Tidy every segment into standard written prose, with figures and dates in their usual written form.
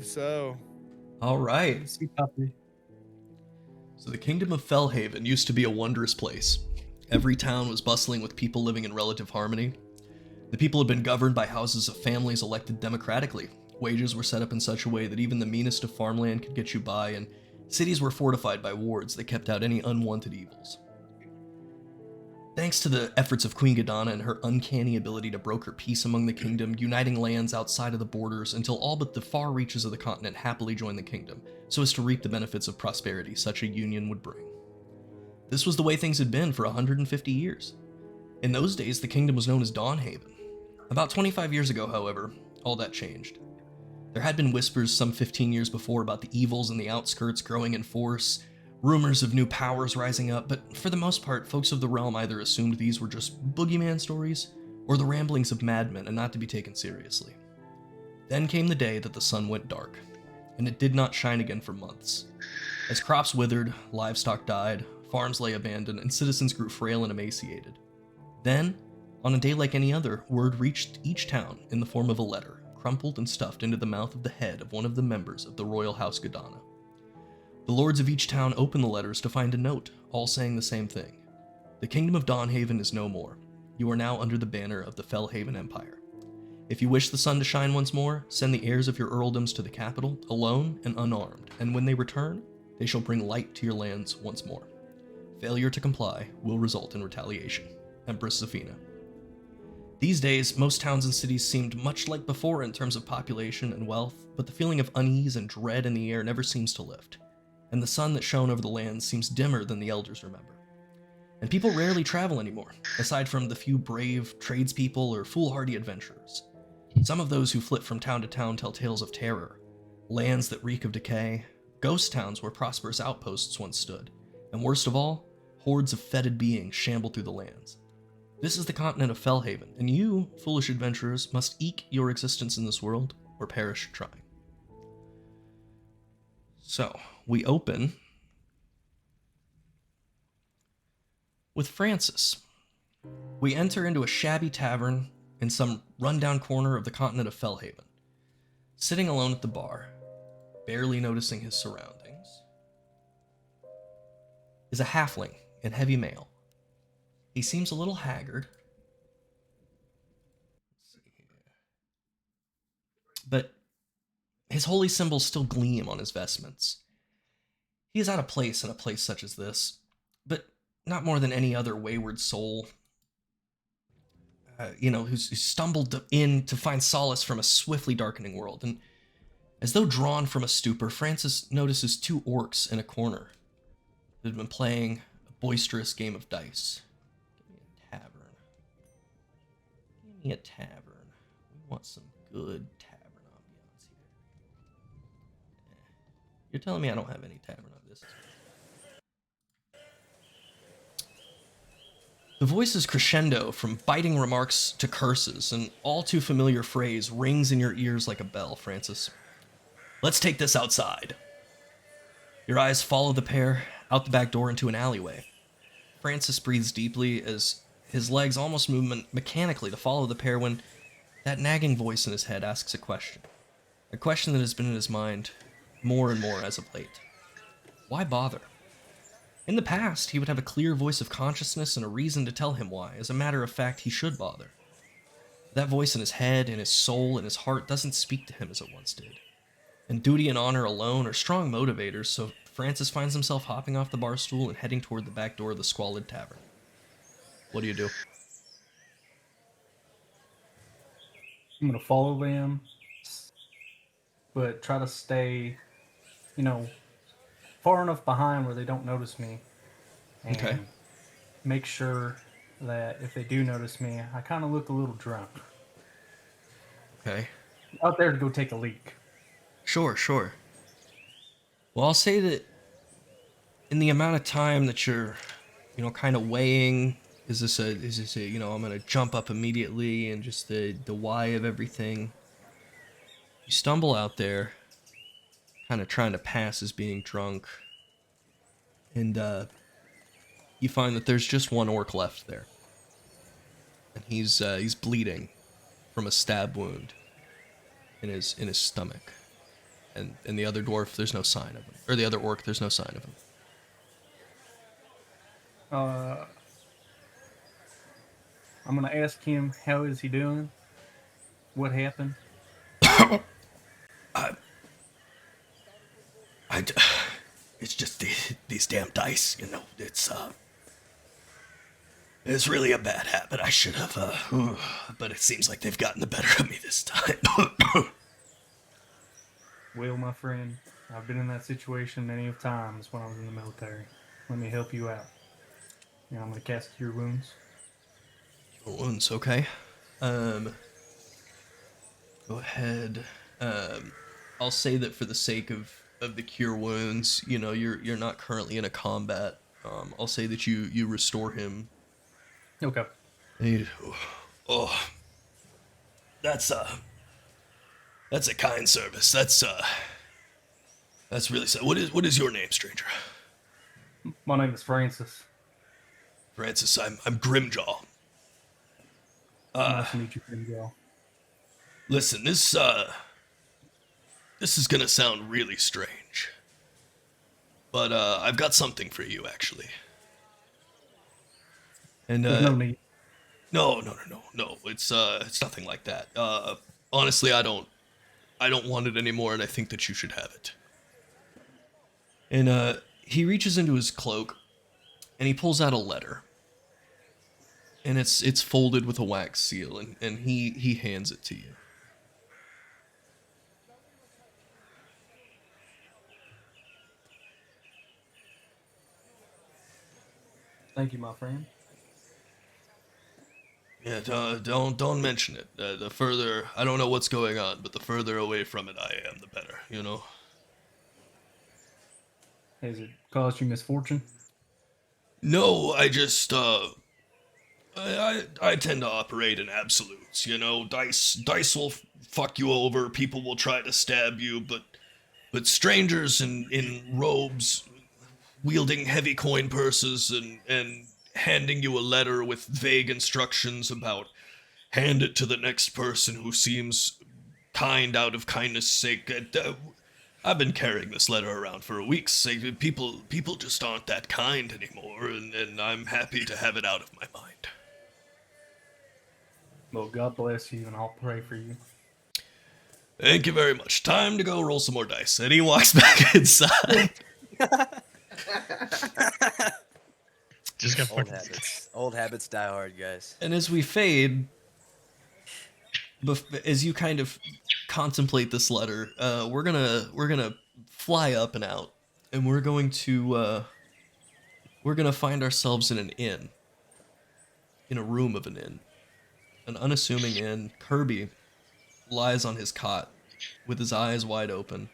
So, All right. See puppy. So the kingdom of Fellhaven used to be a wondrous place. Every town was bustling with people living in relative harmony. The people had been governed by houses of families elected democratically. Wages were set up in such a way that even the meanest of farmland could get you by, and cities were fortified by wards that kept out any unwanted evils. Thanks to the efforts of Queen Gadana and her uncanny ability to broker peace among the kingdom, uniting lands outside of the borders until all but the far reaches of the continent happily joined the kingdom, so as to reap the benefits of prosperity such a union would bring. This was the way things had been for 150 years. In those days, the kingdom was known as Dawnhaven. About 25 years ago, however, all that changed. There had been whispers some 15 years before about the evils in the outskirts growing in force, rumors of new powers rising up, but for the most part, folks of the realm either assumed these were just boogeyman stories or the ramblings of madmen and not to be taken seriously. Then came the day that the sun went dark, and it did not shine again for months. As crops withered, livestock died, farms lay abandoned, and citizens grew frail and emaciated. Then, on a day like any other, word reached each town in the form of a letter, crumpled and stuffed into the mouth of the head of one of the members of the royal house Gadana. The lords of each town opened the letters to find a note, all saying the same thing. The kingdom of Dawnhaven is no more. You are now under the banner of the Fellhaven Empire. If you wish the sun to shine once more, send the heirs of your earldoms to the capital, alone and unarmed, and when they return, they shall bring light to your lands once more. Failure to comply will result in retaliation. Empress Zafina. These days, most towns and cities seemed much like before in terms of population and wealth, but the feeling of unease and dread in the air never seems to lift, and the sun that shone over the land seems dimmer than the elders remember. And people rarely travel anymore, aside from the few brave tradespeople or foolhardy adventurers. Some of those who flit from town to town tell tales of terror, lands that reek of decay, ghost towns where prosperous outposts once stood, and worst of all, hordes of fetid beings shamble through the lands. This is the continent of Fellhaven, and you, foolish adventurers, must eke your existence in this world or perish trying. So, we open with Francis. We enter into a shabby tavern in some rundown corner of the continent of Fellhaven. Sitting alone at the bar, barely noticing his surroundings, is a halfling in heavy mail. He seems a little haggard. Let's see here. But his holy symbols still gleam on his vestments. He is out of place in a place such as this, but not more than any other wayward soul, who's stumbled in to find solace from a swiftly darkening world. And as though drawn from a stupor, Francis notices two orcs in a corner that have been playing a boisterous game of dice. Give me a tavern. We want some good tavern ambiance here. You're telling me I don't have any tavern on this? The voices crescendo from biting remarks to curses, an all too familiar phrase rings in your ears like a bell, Francis. Let's take this outside. Your eyes follow the pair out the back door into an alleyway. Francis breathes deeply as his legs almost move mechanically to follow the pair when that nagging voice in his head asks a question that has been in his mind more and more as of late. Why bother? In the past, he would have a clear voice of consciousness and a reason to tell him why. As a matter of fact, he should bother. That voice in his head, in his soul, in his heart doesn't speak to him as it once did. And duty and honor alone are strong motivators, so Francis finds himself hopping off the bar stool and heading toward the back door of the squalid tavern. What do you do? I'm gonna follow them, but try to stay, far enough behind where they don't notice me. And Okay. make sure that if they do notice me, I kind of look a little drunk. Okay. Out there to go take a leak. Sure. Well, I'll say that in the amount of time that you're, kind of weighing, is this a, I'm gonna jump up immediately and just the why of everything. You stumble out there, kind of trying to pass as being drunk, and you find that there's just one orc left there, and he's bleeding from a stab wound in his stomach. And the other dwarf, there's no sign of him. Or the other orc, there's no sign of him. I'm gonna ask him how is he doing, what happened. I, it's just these damn dice, you know. It's really a bad habit. I should have, but it seems like they've gotten the better of me this time. Well, my friend, I've been in that situation many of times when I was in the military. Let me help you out. And I'm gonna cast Cure Wounds. Wounds, okay. Go ahead. I'll say that for the sake of the cure wounds, you know, you're not currently in a combat. I'll say that you restore him. Okay. Oh, that's a kind service. That's really sad. What is your name, stranger? My name is Francis. Francis, I'm Grimjaw. Nice to meet you, Grimjaw. Listen, this is gonna sound really strange, but I've got something for you actually. And There's no need. no, it's nothing like that. Honestly, I don't want it anymore, and I think that you should have it. And he reaches into his cloak, and he pulls out a letter, and it's folded with a wax seal, and he hands it to you. Thank you, my friend. Yeah, don't mention it. The further, I don't know what's going on, but the further away from it I am, the better, you know? Has it caused you misfortune? No, I just, I tend to operate in absolutes, you know? Dice will fuck you over, people will try to stab you, but strangers in robes, wielding heavy coin purses and handing you a letter with vague instructions about hand it to the next person who seems kind out of kindness' sake. I've been carrying this letter around for weeks. People just aren't that kind anymore, and I'm happy to have it out of my mind. Well, God bless you, and I'll pray for you. Thank you very much. Time to go roll some more dice. And he walks back inside. Just got Old fucking habits. Old habits die hard, guys. And as we fade, as you kind of contemplate this letter, we're gonna fly up and out, and we're gonna find ourselves in an inn, in a room of an inn, an unassuming inn. Kirby lies on his cot, with his eyes wide open.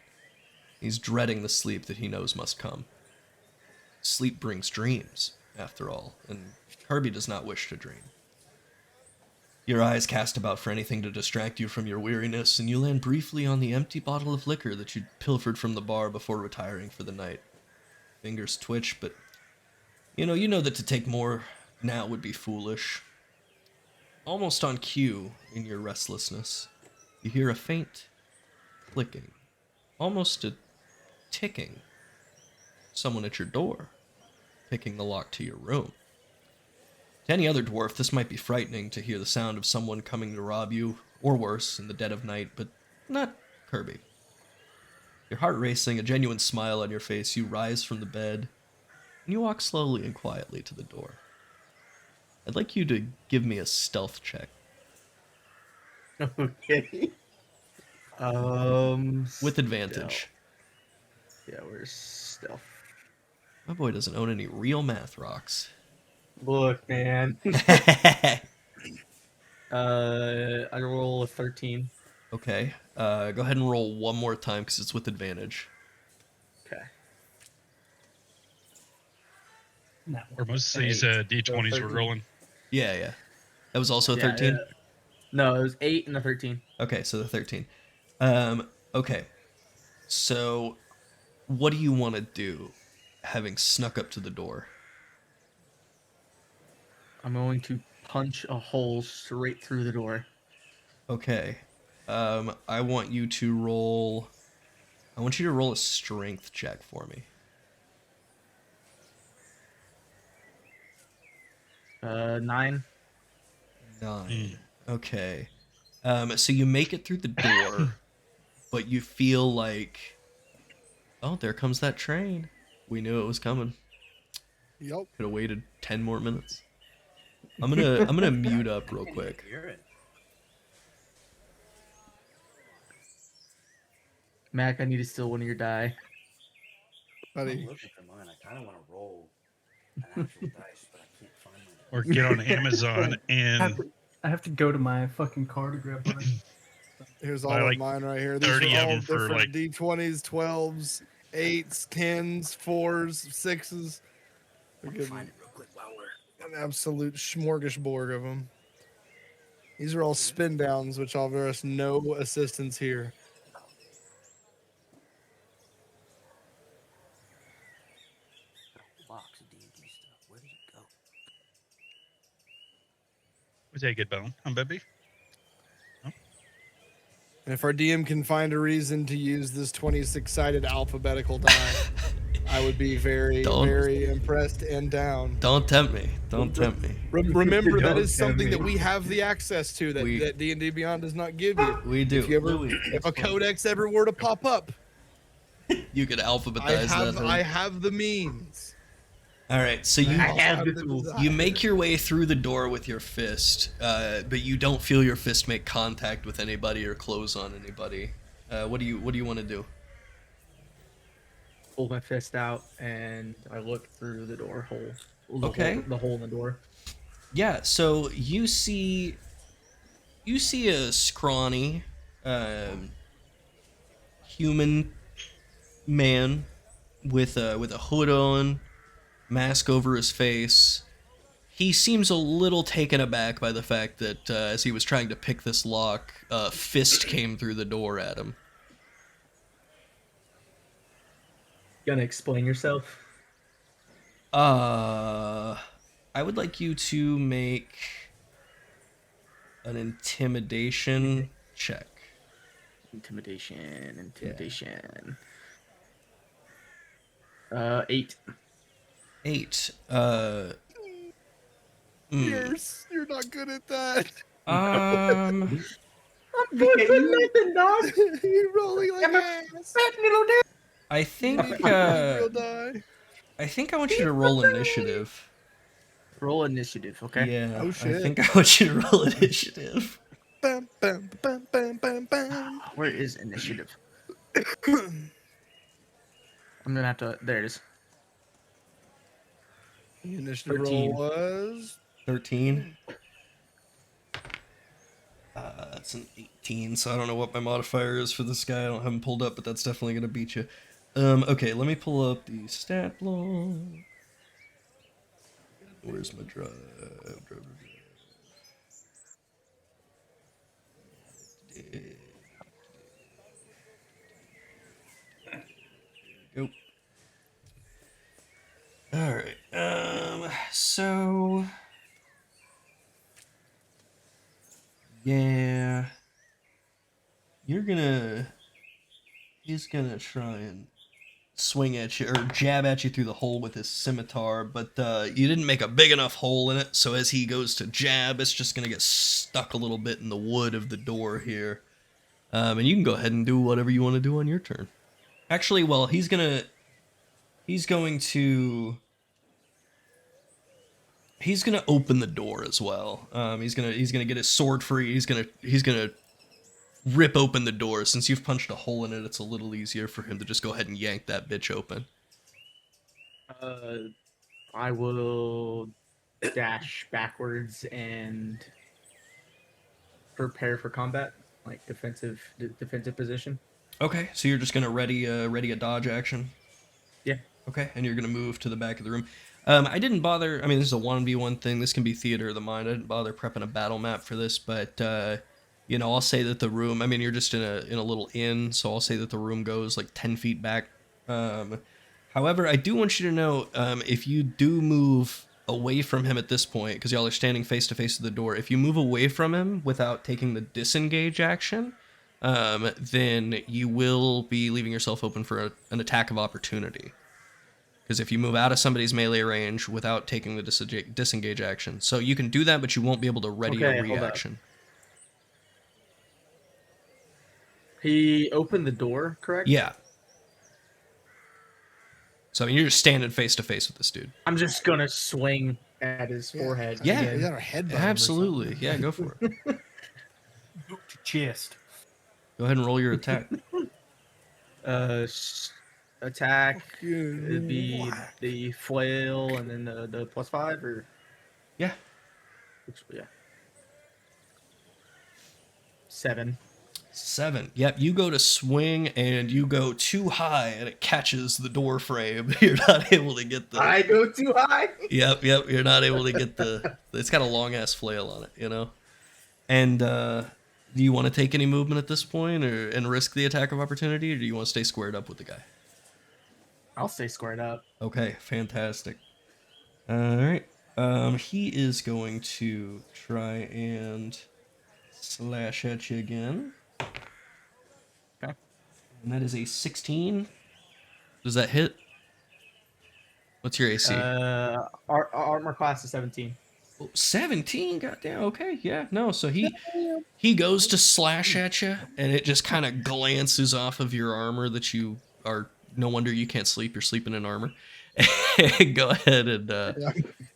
He's dreading the sleep that he knows must come. Sleep brings dreams, after all, and Kirby does not wish to dream. Your eyes cast about for anything to distract you from your weariness, and you land briefly on the empty bottle of liquor that you'd pilfered from the bar before retiring for the night. Fingers twitch, but you know that to take more now would be foolish. Almost on cue in your restlessness, you hear a faint clicking, almost a ticking. Someone at your door, picking the lock to your room. To any other dwarf, this might be frightening to hear the sound of someone coming to rob you, or worse, in the dead of night, but not Kirby. Your heart racing, a genuine smile on your face, you rise from the bed, and you walk slowly and quietly to the door. I'd like you to give me a stealth check. Okay. With advantage. Yeah, where's stealth? My boy doesn't own any real math rocks. Look, man. I roll a 13. Okay. Go ahead and roll one more time because it's with advantage. Okay. No. Or most of these D20s were rolling. Yeah. That was also a 13? No, it was 8 and a 13. Okay, so the 13. Okay. So, what do you want to do, having snuck up to the door? I'm going to punch a hole straight through the door. Okay. I want you to roll I want you to roll a strength check for me. 9. 9. Okay. So you make it through the door, but you feel like, oh, there comes that train. We knew it was coming. Yep. Could have waited 10 more minutes. I'm gonna mute up real quick. Hear it. Mac, I need to steal one of your die. I'm Buddy. looking for mine. I kind of want to roll an actual dice, but I can't find mine. Or get on Amazon and I have to go to my fucking car to grab mine. Here's all Buy, of like, mine right here. These 30 are of all them for, different like- D20s, 12s, 8s, 10s, 4s, 6s. We're I'll getting find it real quick while we're. an absolute smorgasbord of them. These are all spin downs, which offer us no assistance here. Box of D&D stuff. Where did it go? was that a good bone? I'm baby. And if our DM can find a reason to use this 26-sided alphabetical die, I would be very, Don't- very impressed and down. Don't tempt me. Don't tempt me. Remember, that Don't is something tempt that me. we have the access to that, We- that D&D Beyond does not give you. We do. If you ever, if a codex ever were to pop up, You could I alphabetize have, that. I have the means. All right, so you I also have have the the tools. desire. you make your way through the door with your fist, but you don't feel your fist make contact with anybody or close on anybody. What do you want to do? Pull my fist out and I look through the door hole. Okay. The hole in the door. Yeah, so you see a scrawny human man with a hood on, mask over his face. He seems a little taken aback by the fact that as he was trying to pick this lock, a fist came through the door at him. Gonna explain yourself? I would like you to make an intimidation check. Intimidation. 8. 8. You're not good at that. Um, Nothing, dog. You're rolling like ass. I think Real die. I think I want you to roll initiative. Roll initiative, okay? Yeah, Oh, I shit. think I want you to roll initiative. Bam, bam, bam, bam, bam, bam. Where is initiative? I'm gonna have to. There it is. The initiative 13. roll was 13. That's an 18, so I don't know what my modifier is for this guy. I don't have him pulled up, but that's definitely gonna beat you. Okay, let me pull up the stat block. Where's my drive? Go. All right. So yeah, he's gonna try and swing at you or jab at you through the hole with his scimitar, but you didn't make a big enough hole in it, so as he goes to jab, it's just gonna get stuck a little bit in the wood of the door here. And you can go ahead and do whatever you want to do on your turn. Actually, well, he's going to open the door as well. He's gonna get his sword free. He's gonna rip open the door. Since you've punched a hole in it, it's a little easier for him to just go ahead and yank that bitch open. I will dash backwards and prepare for combat, like defensive position. Okay, so you're just gonna ready a dodge action. Yeah. Okay, and you're gonna move to the back of the room. I didn't bother. I mean, this is a 1v1 thing. This can be theater of the mind. I didn't bother prepping a battle map for this, but I'll say that the room. I mean, you're just in a little inn, so I'll say that the room goes like 10 feet back. However, I do want you to know if you do move away from him at this point, because y'all are standing face to face to the door. If you move away from him without taking the disengage action, then you will be leaving yourself open for an attack of opportunity. Because if you move out of somebody's melee range without taking the disengage action. So you can do that, but you won't be able to ready a Okay, hold up. reaction. He opened the door, correct? Yeah. So you're just standing face to face with this dude. I'm just gonna swing at his forehead. Yeah. We again. got our head. Absolutely. Yeah, go for it. Boot to chest. Go ahead and roll your attack. Attack. It'd be the flail and then the +5 or Yeah. yeah. 7. 7. Yep, you go to swing and you go too high and it catches the door frame. You're not able to get the. I go too high. Yep. You're not able to get the. It's got a long ass flail on it, you know. And do you want to take any movement at this point, and risk the attack of opportunity, or do you want to stay squared up with the guy? I'll stay squared up. Okay, fantastic. All right. He is going to try and slash at you again. Okay. And that is a 16. Does that hit? What's your AC? Our armor class is 17. 17. Goddamn. Okay. Yeah. No. So he goes to slash at you, and it just kind of glances off of your armor that you are. No wonder you can't sleep. You're sleeping in armor. Go ahead and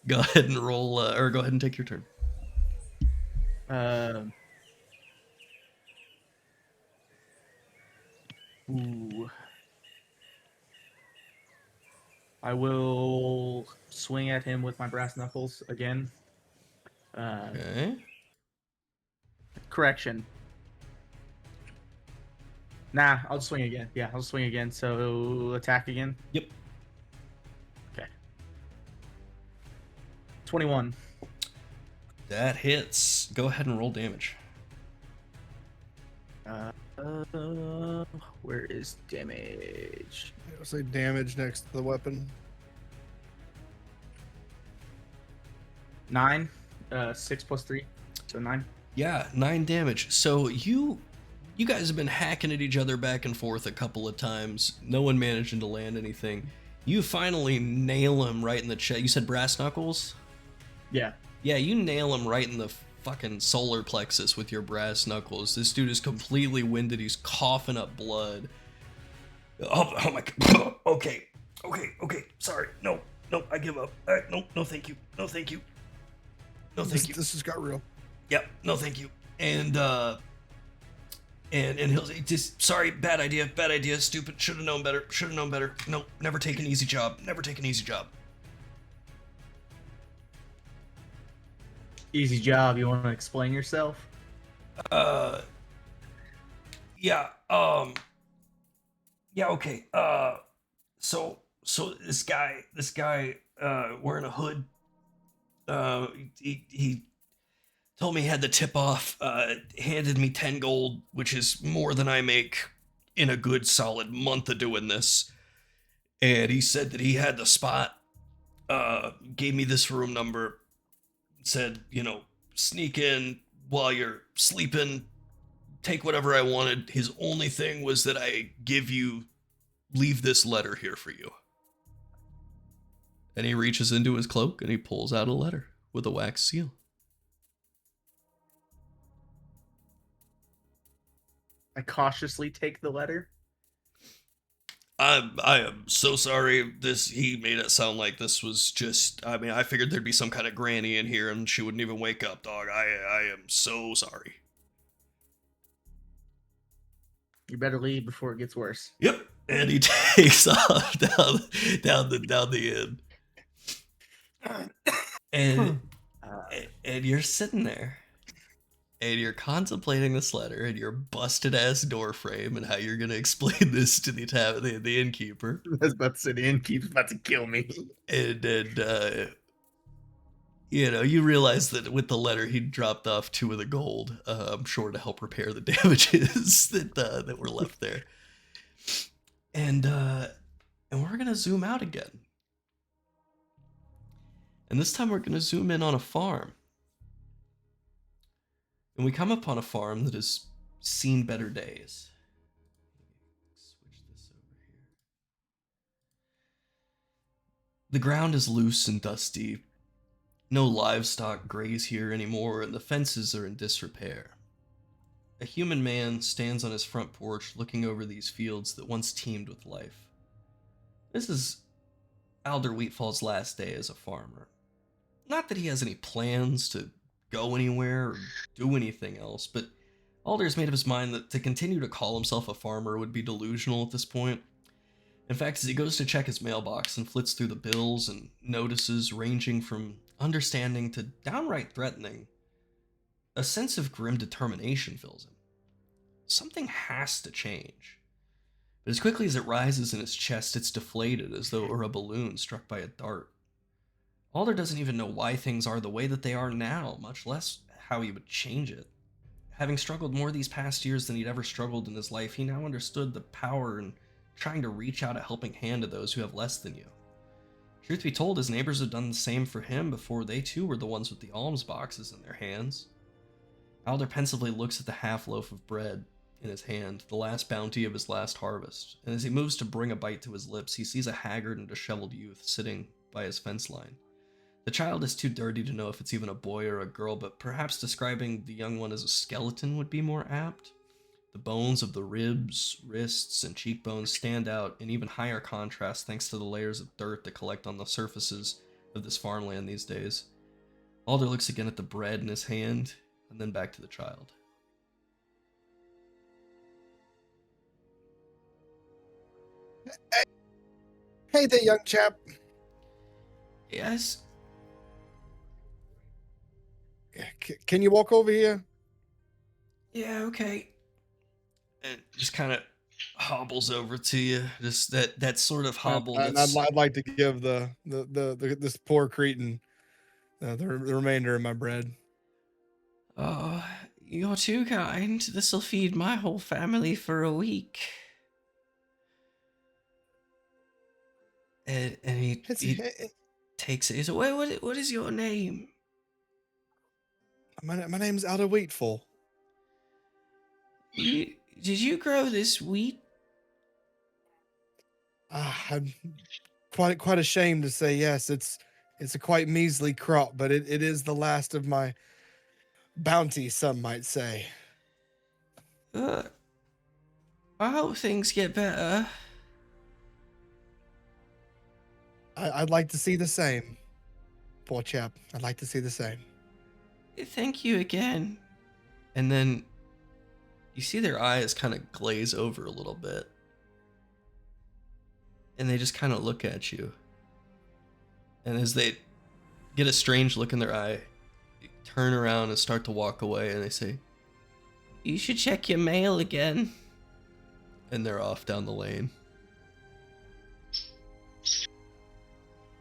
go ahead and roll, or go ahead and take your turn. Ooh. I will swing at him with my brass knuckles again. Okay. Correction. Nah, I'll just swing again. Yeah, I'll swing again. So attack again. Yep. Okay. 21. That hits. Go ahead and roll damage. Where is damage? I'll say damage next to the weapon. 9. 6 + 3. So 9. Yeah, 9 damage. So you guys have been hacking at each other back and forth a couple of times. No one managing to land anything. You finally nail him right in the chest. You said brass knuckles? Yeah. Yeah, you nail him right in the fucking solar plexus with your brass knuckles. This dude is completely winded. He's coughing up blood. Oh my god. Okay. Sorry. No, I give up. No, thank you. No, thank you. No, thank you. This just got real. Yep. No, thank you. And he'll say, just sorry, bad idea, stupid, should have known better. No, never take an easy job. Easy job. You want to explain yourself? Yeah, okay. So this guy, wearing a hood, he told me he had the tip off, handed me 10 gold, which is more than I make in a good solid month of doing this. And he said that he had the spot, gave me this room number, said, sneak in while you're sleeping, take whatever I wanted. His only thing was that I leave this letter here for you. And he reaches into his cloak and he pulls out a letter with a wax seal. I cautiously take the letter. I am so sorry. He made it sound like this was just, I figured there'd be some kind of granny in here and she wouldn't even wake up, dog. I am so sorry. You better leave before it gets worse. Yep. And he takes off down the end. And you're sitting there. And you're contemplating this letter and your busted ass door frame and how you're gonna explain this to the innkeeper. I was about to say the innkeeper's about to kill me. And you realize that with the letter he dropped off 2 of the gold, I'm sure to help repair the damages that were left there. And we're gonna zoom out again. And this time we're gonna zoom in on a farm. And we come upon a farm that is seen better days. Switch this over here. The ground is loose and dusty. No livestock graze here anymore, and the fences are in disrepair. A human man stands on his front porch looking over these fields that once teemed with life. This is Alder Wheatfall's last day as a farmer. Not that he has any plans to go anywhere or do anything else, but Alder's made up his mind that to continue to call himself a farmer would be delusional at this point. In fact, as he goes to check his mailbox and flits through the bills and notices ranging from understanding to downright threatening, a sense of grim determination fills him. Something has to change. But as quickly as it rises in his chest, it's deflated as though it were a balloon struck by a dart. Alder doesn't even know why things are the way that they are now, much less how he would change it. Having struggled more these past years than he'd ever struggled in his life, he now understood the power in trying to reach out a helping hand to those who have less than you. Truth be told, his neighbors had done the same for him before they too were the ones with the alms boxes in their hands. Alder pensively looks at the half loaf of bread in his hand, the last bounty of his last harvest, and as he moves to bring a bite to his lips, he sees a haggard and disheveled youth sitting by his fence line. The child is too dirty to know if it's even a boy or a girl, but perhaps describing the young one as a skeleton would be more apt. The bones of the ribs, wrists, and cheekbones stand out in even higher contrast thanks to the layers of dirt that collect on the surfaces of this farmland these days. Alder looks again at the bread in his hand, and then back to the child. Hey there, young chap. Yes? Can you walk over here? Yeah, okay. And just kind of hobbles over to you. Just that sort of hobble. I'd like to give the this poor cretin the remainder of my bread. Oh, you're too kind. This'll feed my whole family for a week. And he takes it. He's like, what is your name? My name's Alder Wheatfall. Did you grow this wheat? I'm quite ashamed to say yes. It's a quite measly crop, but it is the last of my bounty, some might say. I hope things get better. I'd like to see the same. Poor chap. I'd like to see the same. Thank you again. And then you see their eyes kind of glaze over a little bit. And they just kind of look at you. And as they get a strange look in their eye, they turn around and start to walk away, and they say, "You should check your mail again." And they're off down the lane.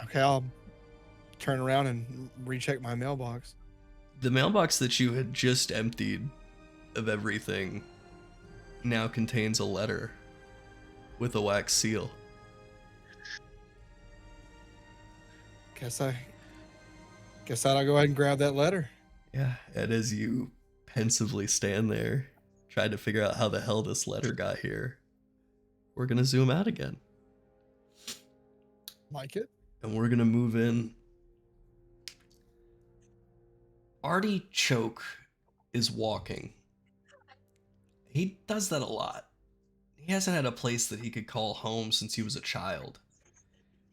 Okay, I'll turn around and recheck my mailbox. The mailbox that you had just emptied of everything now contains a letter with a wax seal. Guess I'll go ahead and grab that letter. Yeah, and as you pensively stand there, trying to figure out how the hell this letter got here, we're gonna zoom out again. Like it? And we're gonna move in. Artie Choke is walking. He does that a lot. He hasn't had a place that he could call home since he was a child.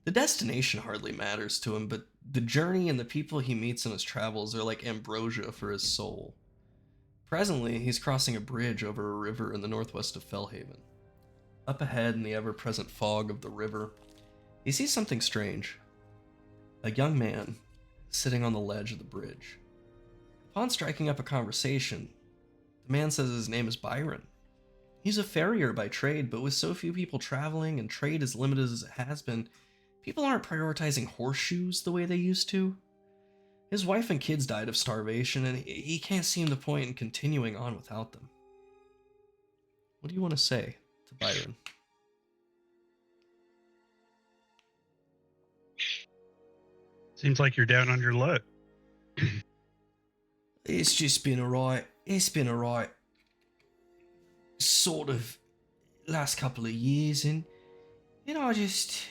The destination hardly matters to him, but the journey and the people he meets in his travels are like ambrosia for his soul. Presently, he's crossing a bridge over a river in the northwest of Fellhaven. Up ahead in the ever-present fog of the river, he sees something strange. A young man sitting on the ledge of the bridge. Upon striking up a conversation, the man says his name is Byron. He's a farrier by trade, but with so few people traveling and trade as limited as it has been, people aren't prioritizing horseshoes the way they used to. His wife and kids died of starvation, and he can't see the point in continuing on without them. What do you want to say to Byron? Seems like you're down on your luck. It's just been alright. It's been alright. sort of last couple of years, and I just,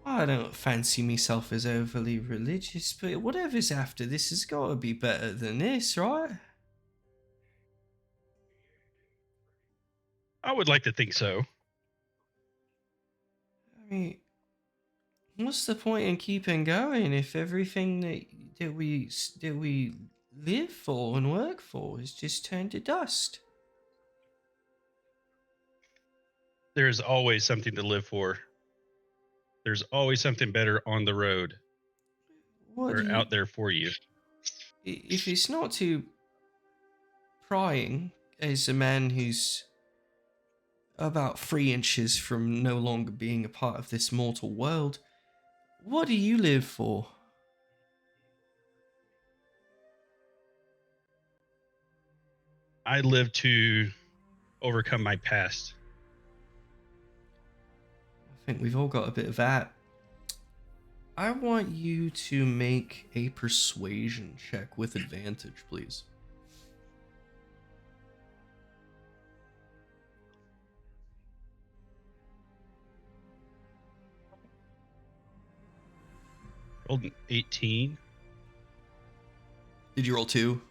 I don't fancy myself as overly religious, but whatever's after this has got to be better than this, right? I would like to think so. I mean, what's the point in keeping going if everything that we live for and work for is just turned to dust? There's always something to live for. There's always something better on the road What or do you, out there for you. if it's not too prying, as a man who's about 3 inches from no longer being a part of this mortal world, what do you live for? I live to overcome my past. I think we've all got a bit of that. I want you to make a persuasion check with advantage, please. Rolled an 18. Did you roll 2?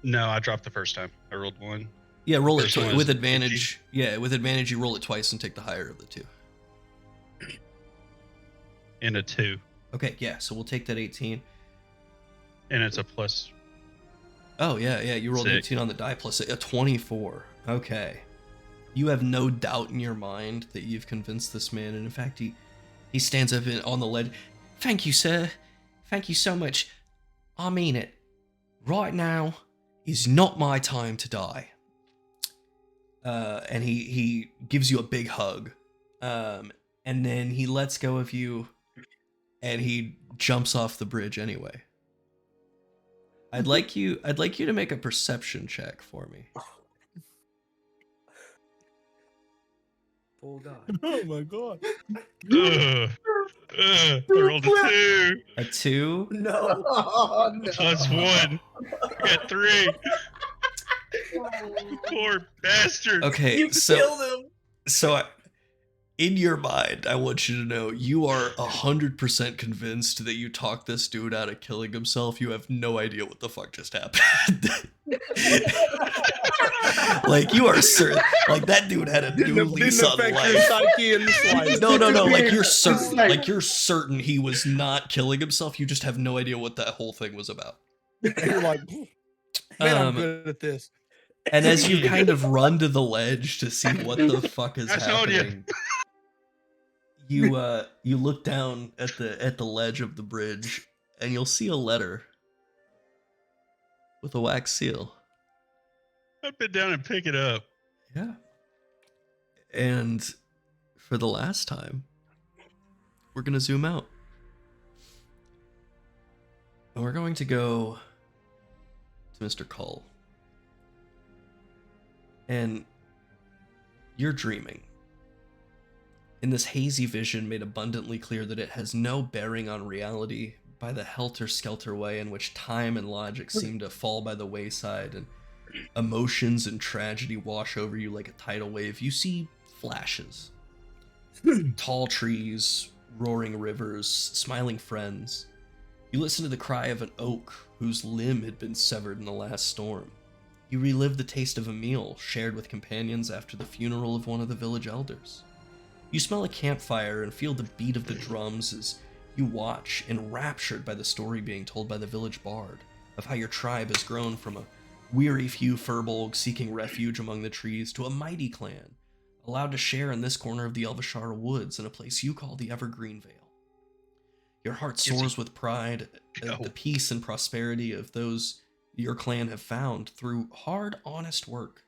No, I dropped the first time. I rolled 1. Yeah, roll it First one with was advantage. Yeah, with advantage you roll it twice and take the higher of the 2. And a 2. Okay, yeah, so we'll take that 18. And it's a plus. Oh, yeah, you rolled Sick. 18 on the die plus a 24. Okay. You have no doubt in your mind that you've convinced this man, and in fact, he stands up on the ledge. Thank you, sir. Thank you so much. I mean it. Right now is not my time to die. And he gives you a big hug. And then he lets go of you, and he jumps off the bridge anyway. I'd like you to make a perception check for me. Oh god. Oh my god. I rolled a 2. A 2? No. Oh, no. Plus 1. I got 3. Poor bastard. Okay, You killed him. so in your mind, I want you to know you are 100% convinced that you talked this dude out of killing himself. You have no idea what the fuck just happened. Like, you are certain. Like, that dude had a new lease on affect your life. psyche in the slightest. No. Like, you're certain. Like, you're certain he was not killing himself. You just have no idea what that whole thing was about. You're like, man, I'm Um, good at this. And as you kind of run to the ledge to see what the fuck is I told you. happening, you look down at the ledge of the bridge, and you'll see a letter with a wax seal. I'd been down and pick it up. Yeah. And for the last time, we're gonna zoom out. And we're going to go to Mr. Cull. And you're dreaming. In this hazy vision made abundantly clear that it has no bearing on reality by the helter-skelter way in which time and logic seem to fall by the wayside and emotions and tragedy wash over you like a tidal wave. You see flashes. Tall trees, roaring rivers, smiling friends. You listen to the cry of an oak whose limb had been severed in the last storm. You relive the taste of a meal shared with companions after the funeral of one of the village elders. You smell a campfire and feel the beat of the drums as you watch, enraptured by the story being told by the village bard of how your tribe has grown from a weary few furbolgs seeking refuge among the trees to a mighty clan, allowed to share in this corner of the Elvashara woods in a place you call the Evergreen Vale. Your heart soars with pride at the peace and prosperity of those your clan have found through hard, honest work.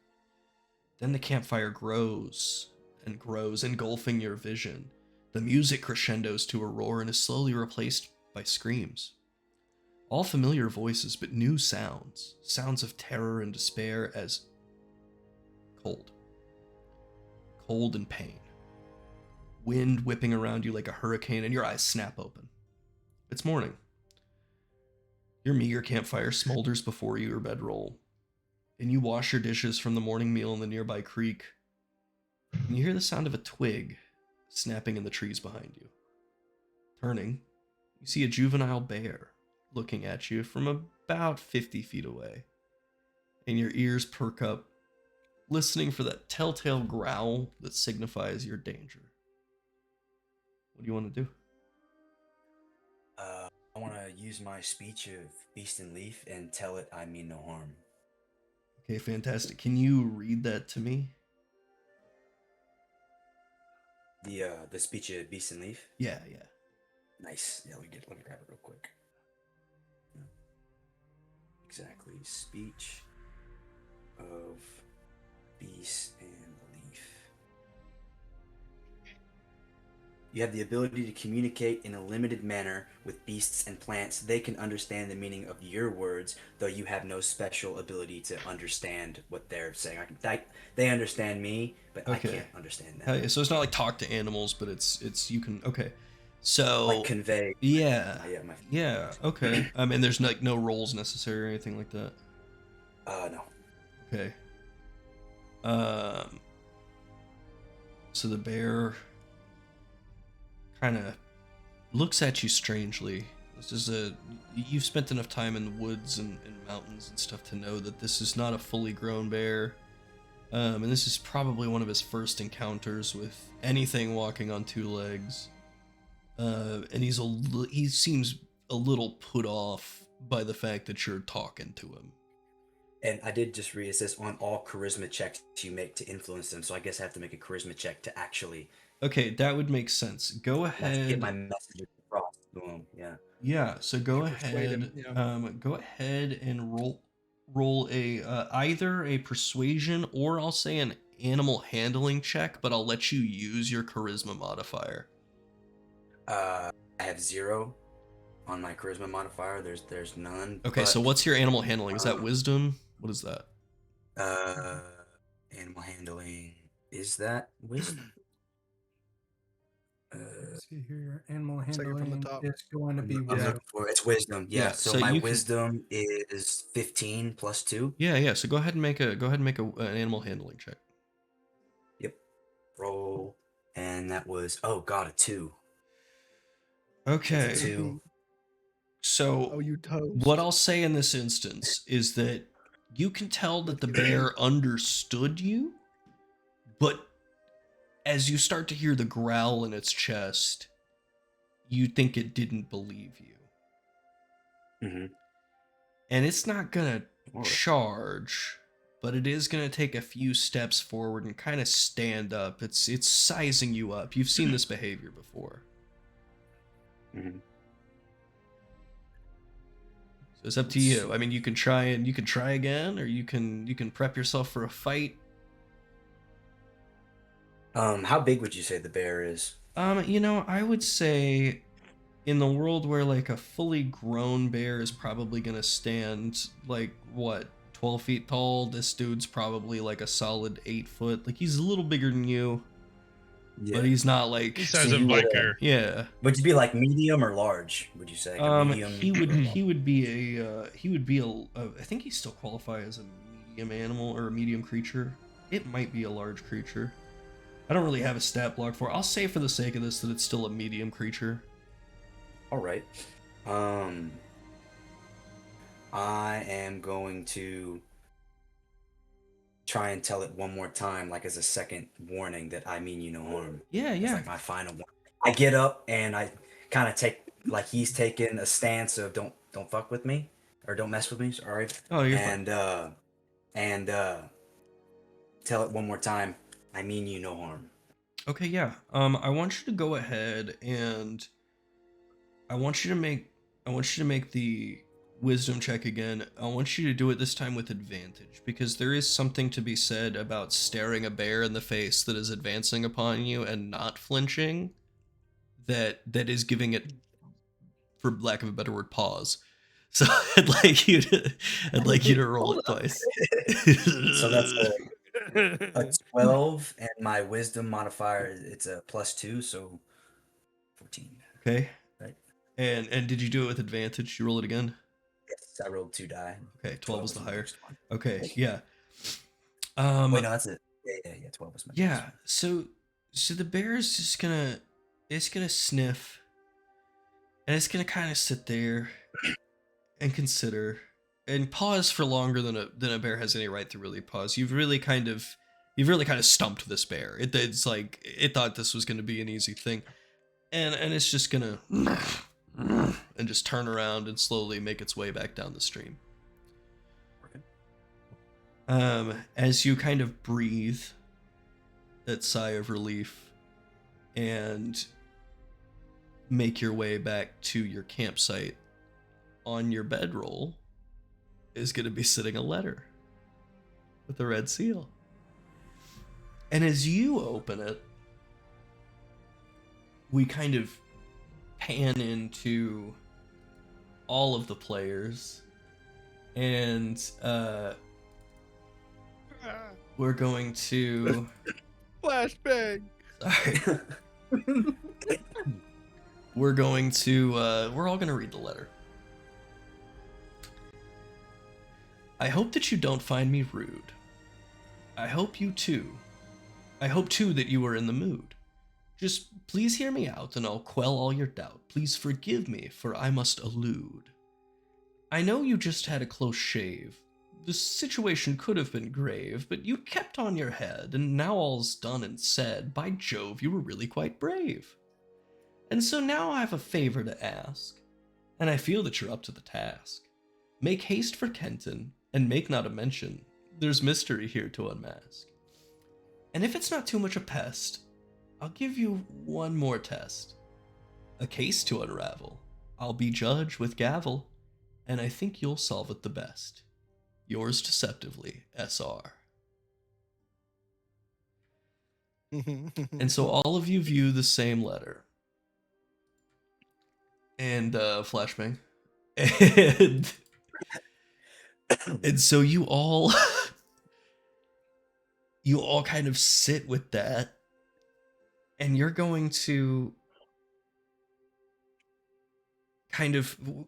Then the campfire grows and grows, engulfing your vision. The music crescendos to a roar and is slowly replaced by screams. All familiar voices, but new sounds. Sounds of terror and despair as cold. Cold and pain. Wind whipping around you like a hurricane, and your eyes snap open. It's morning. Your meager campfire smolders before your bedroll. and you wash your dishes from the morning meal in the nearby creek, and you hear the sound of a twig snapping in the trees behind you. Turning, you see a juvenile bear looking at you from about 50 feet away, and your ears perk up, listening for that telltale growl that signifies your danger. What do you want to do? I want to use my speech of beast and leaf and tell it I mean no harm. Okay, fantastic. Can you read that to me? The speech of beast and leaf. Yeah. Nice. Yeah, let me grab it real quick. Exactly. Speech of beast and leaf. You have the ability to communicate in a limited manner with beasts and plants. They can understand the meaning of your words, though you have no special ability to understand what they're saying. They understand me, but I Okay. can't understand them. Hell yeah, so it's not like talk to animals, but it's you can. Okay, so Like convey. yeah, my yeah, okay. And there's like no rolls necessary or anything like that. No. Okay. So the bear kind of looks at you strangely. You've spent enough time in the woods and mountains and stuff to know that this is not a fully grown bear. And this is probably one of his first encounters with anything walking on two legs. And he seems a little put off by the fact that you're talking to him. And I did just read it says on all charisma checks you make to influence them, so I guess I have to make a charisma check to actually Okay, that would make sense. Go get ahead. my message across to them. Yeah. Yeah, so go Persuade ahead. him, yeah. Go ahead and roll a either a persuasion or I'll say an animal handling check, but I'll let you use your charisma modifier. I have 0 on my charisma modifier. There's none. Okay, so what's your animal handling? Is that wisdom? What is that? Animal handling, is that wisdom? Let's see here. Your animal Second from the handling top. is going to be I'm wisdom. looking for it's wisdom. Yeah. Yeah, So, so my you can- wisdom is 15 plus 2. Yeah. So go ahead and make an animal handling check. Yep. Roll, and that was a 2. Okay. That's a 2. So Oh, you toast. what I'll say in this instance is that you can tell that the bear understood you, but as you start to hear the growl in its chest, you think it didn't believe you. Mm-hmm. And it's not gonna charge, but it is gonna take a few steps forward and kind of stand up. It's sizing you up. You've seen this behavior before. Mm-hmm. So it's up to you. I mean, you can try again, or you can prep yourself for a fight. How big would you say the bear is? I would say in the world where like a fully grown bear is probably gonna stand like what 12 feet tall, this dude's probably like a solid 8 foot. Like he's a little bigger than you, but he's not like He size of like her. yeah. Would you be like medium or large? Would you say? Medium? He would be I think he still qualify as a medium animal or a medium creature. It might be a large creature. I don't really have a stat block for it. I'll say for the sake of this that it's still a medium creature. All right. I am going to try and tell it one more time, like as a second warning that I mean you no harm. Yeah, It's yeah. like my final one. I get up and I kind of take like he's taking a stance of don't fuck with me or don't mess with me. Sorry. Oh, you're fine. And tell it one more time. I mean you no harm. Okay, yeah. I want you to go ahead and I want you to make the wisdom check again. I want you to do it this time with advantage because there is something to be said about staring a bear in the face that is advancing upon you and not flinching. That is giving it, for lack of a better word, pause. So I'd like you to roll it twice. So that's a 12, and my wisdom modifier it's a +2, so 14. Okay. Right. And did you do it with advantage? You roll it again? Yes. I rolled 2 die. Okay, 12 was the higher. worst one. Okay, yeah. Wait, no, that's it. Yeah. 12 was my Yeah, worst so the bear is just gonna sniff, and it's gonna kind of sit there and consider and pause for longer than a bear has any right to really pause. You've really kind of stumped this bear. It's like it thought this was gonna be an easy thing, and it's just gonna and just turn around and slowly make its way back down the stream. As you kind of breathe that sigh of relief and make your way back to your campsite, on your bedroll is going to be sitting a letter with a red seal. And as you open it, we kind of pan into all of the players, and we're going to Flashbang. sorry. We're going to we're all going to read the letter. I hope that you don't find me rude. I hope too that you are in the mood. Just please hear me out and I'll quell all your doubt. Please forgive me, for I must allude. I know you just had a close shave. The situation could have been grave, but you kept on your head, and now all's done and said. By Jove, you were really quite brave. And so now I have a favor to ask, and I feel that you're up to the task. Make haste for Kenton, and make not a mention. There's mystery here to unmask. And if it's not too much a pest, I'll give you one more test. A case to unravel. I'll be judge with gavel, and I think you'll solve it the best. Yours deceptively, SR. And so all of you view the same letter. And flashbang. And so you all kind of sit with that, and you're going to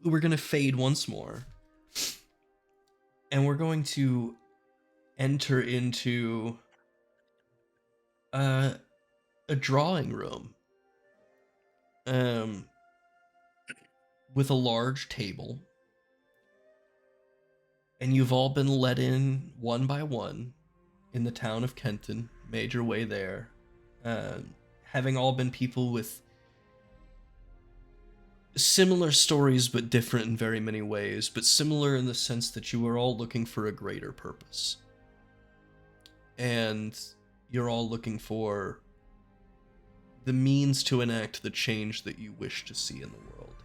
we're going to fade once more, and we're going to enter into a drawing room with a large table, and you've all been let in one by one in the town of Kenton, made your way there, having all been people with similar stories but different in very many ways, but similar in the sense that you are all looking for a greater purpose. And you're all looking for the means to enact the change that you wish to see in the world.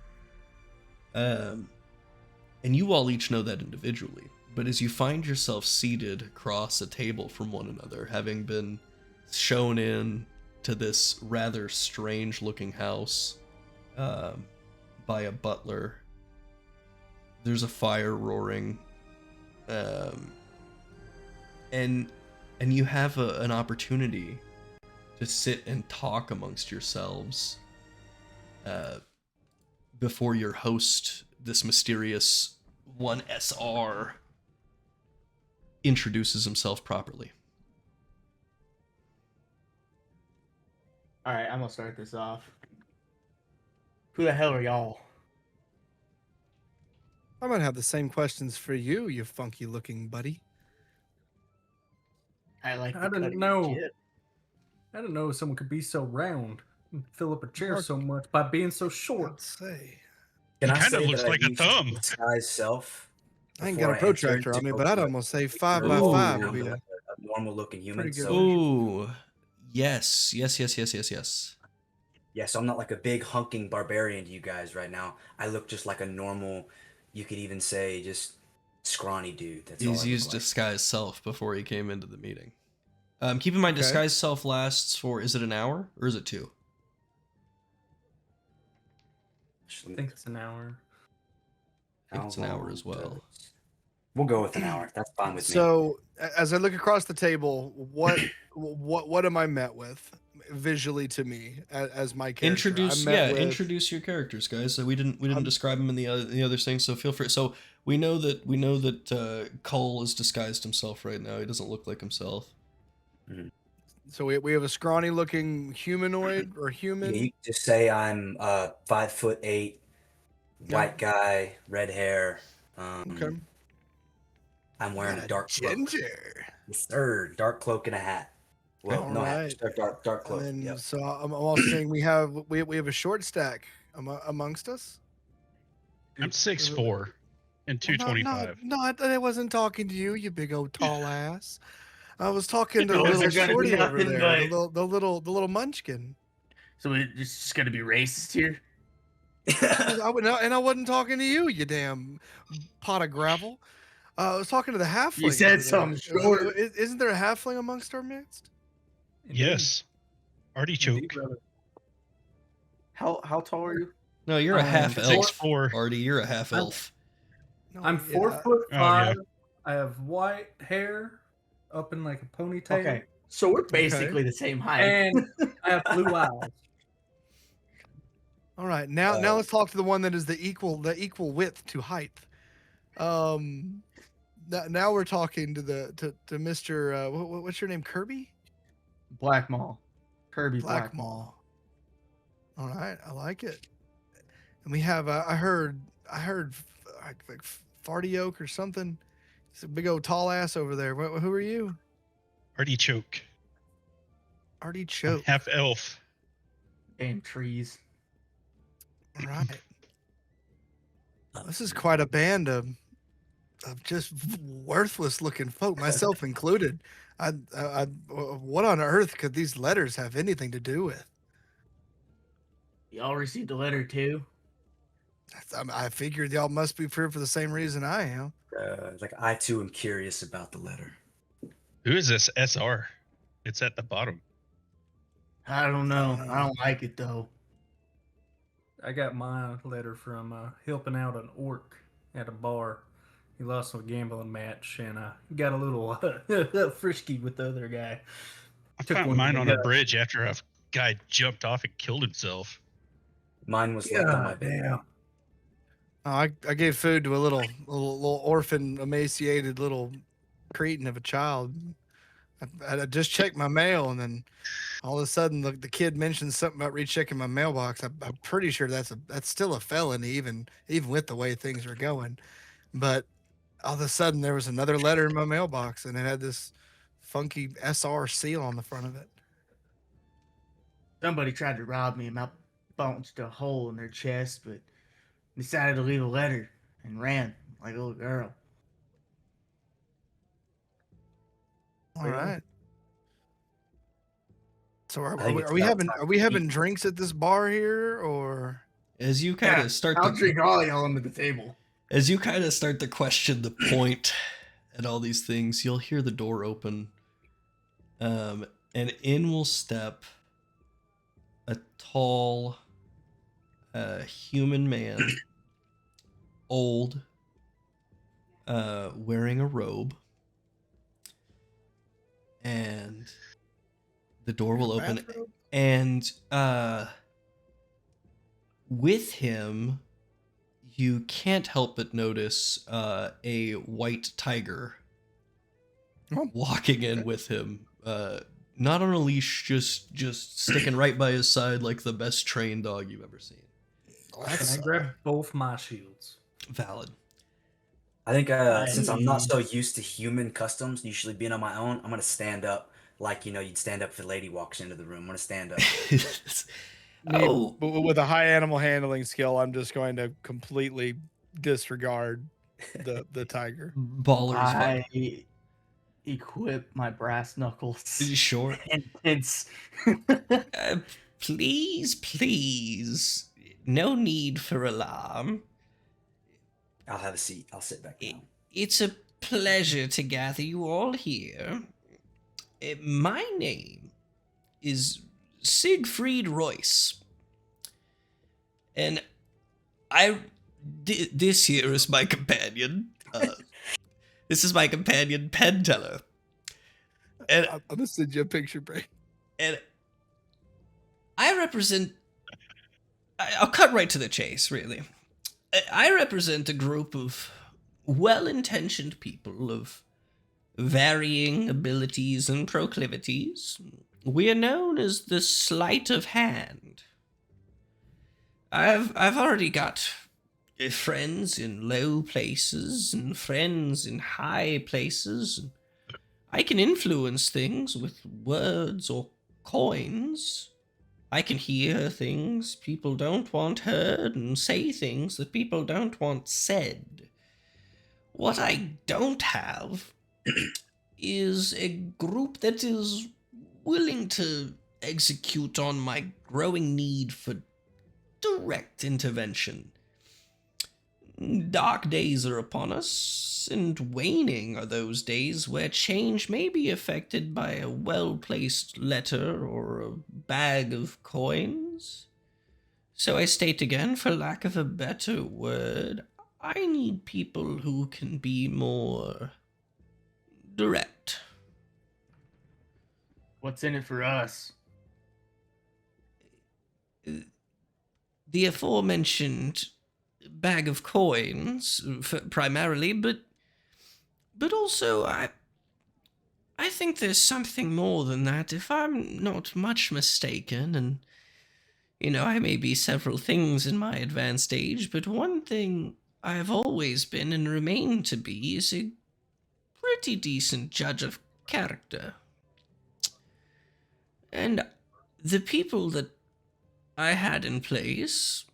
And you all each know that individually, but as you find yourself seated across a table from one another, having been shown in to this rather strange looking house by a butler, there's a fire roaring, and you have an opportunity to sit and talk amongst yourselves before your host, this mysterious 1SR, introduces himself properly. All right, I'm gonna start this off. Who the hell are y'all? I might have the same questions for you, you funky looking buddy. I like. I didn't know. I didn't know someone could be so round and fill up a chair so much by being so short. Let's say. Can I Kind of say looks that I like a used thumb. disguise self? I ain't before got a entered protractor to on me, go but I'd to almost say 5 a by room 5 with would be a normal looking human. pretty good So Ooh, yes. yeah, so I'm not like a big hunking barbarian to you guys right now. I look just like a normal, you could even say just scrawny dude. That's all I He's look used like. disguise self before he came into the meeting. Keep in mind, Okay. disguise self lasts for, is it an hour or is it 2? I think it's an hour. I think it's an hour as well. We'll go with an hour. That's fine with me. So as I look across the table, what am I met with? visually to me as my character. Introduce your characters, guys. So we didn't describe them in the other things, so feel free. So we know that Cole has disguised himself right now. He doesn't look like himself. So we have a scrawny looking humanoid or Yeah, human. you can just say I'm 5'8", white guy, red hair. Okay. I'm wearing a dark cloak. ginger. Yes, sir. Dark cloak and a hat. Well, no hat, just a dark cloak. And then, Yep. so I'm also saying we have a short stack amongst us. I'm 6'4" and 225. No, I wasn't talking to you, you big old tall ass. I was talking to the Those little are gonna be shorty over nothing there, but- the little munchkin. So it's just gonna be racist here. I wasn't talking to you, you damn pot of gravel. I was talking to the halfling. You said over there. something short. Isn't there a halfling amongst our midst? Yes. Artichoke. How tall are you? No, you're a half elf. 6'4". Artie, you're a half elf. No, I'm yeah, 4'5". Oh, yeah. I have white hair up in like a ponytail. Okay. So we're basically the same height. And I have blue eyes. All right, now let's talk to the one that is the equal width to height. Now we're talking to Mr. What's your name? Kirby? Blackmaw. Kirby Blackmaw. Blackmaw. All right, I like it. And we have I heard like Farty Oak or something. It's a big old tall ass over there. Who are you? Artichoke. Artichoke. Half elf. Damn trees. All right. This is quite a band of just worthless looking folk, myself included. What on earth could these letters have anything to do with? Y'all received a letter too. I figured y'all must be here for the same reason I am. Like I too am curious about the letter. Who is this SR? It's at the bottom. I don't know. I don't like it though. I got my letter from helping out an orc at a bar. He lost a gambling match and got a little frisky with the other guy. I Took found one mine to on the a gut. bridge after a guy jumped off and killed himself. Mine was left on my bed. Damn. I gave food to a little orphan, emaciated little cretin of a child. I just checked my mail, and then all of a sudden the kid mentioned something about rechecking my mailbox. I'm pretty sure that's still a felony, even with the way things are going. But all of a sudden there was another letter in my mailbox, and it had this funky SR seal on the front of it. Somebody tried to rob me and I punched a hole in their chest, but decided to leave a letter and ran like a little girl. All right. So I are think we, it's are we about having time are we to having eat. drinks at this bar here, or? As you kind of start I'll to drink all y'all under the table. As you kind of start to question the point and all these things, you'll hear the door open. And in will step a tall, human man, old, wearing a robe. And the door will open. Bathrobe? And with him, you can't help but notice a white tiger Oh. walking in with him. Not on a leash, just sticking right by his side like the best trained dog you've ever seen. Can I grab both my shields? Valid. I think since I'm not so used to human customs, usually being on my own, I'm gonna stand up like you'd stand up if a lady walks into the room. I'm gonna stand up. Oh, But with a high animal handling skill, I'm just going to completely disregard the tiger. baller's fun. I equip my brass knuckles. Sure. Intense. Please. No need for alarm. I'll have a seat. I'll sit back down. It's a pleasure to gather you all here. My name is Siegfried Royce. And this here is my companion. This is my companion, Penteller. And I'm gonna send you a picture, Bray. And I represent. I'll cut right to the chase, really. I represent a group of well-intentioned people of varying abilities and proclivities. We are known as the Sleight of Hand. I've already got friends in low places and friends in high places. I can influence things with words or coins. I can hear things people don't want heard and say things that people don't want said. What I don't have is a group that is willing to execute on my growing need for direct intervention. Dark days are upon us, and waning are those days where change may be effected by a well-placed letter or a bag of coins. So I state again, for lack of a better word, I need people who can be more direct. What's in it for us? The aforementioned bag of coins, primarily, but also I think there's something more than that, if I'm not much mistaken, and, I may be several things in my advanced age, but one thing I've always been and remain to be is a pretty decent judge of character. And the people that I had in place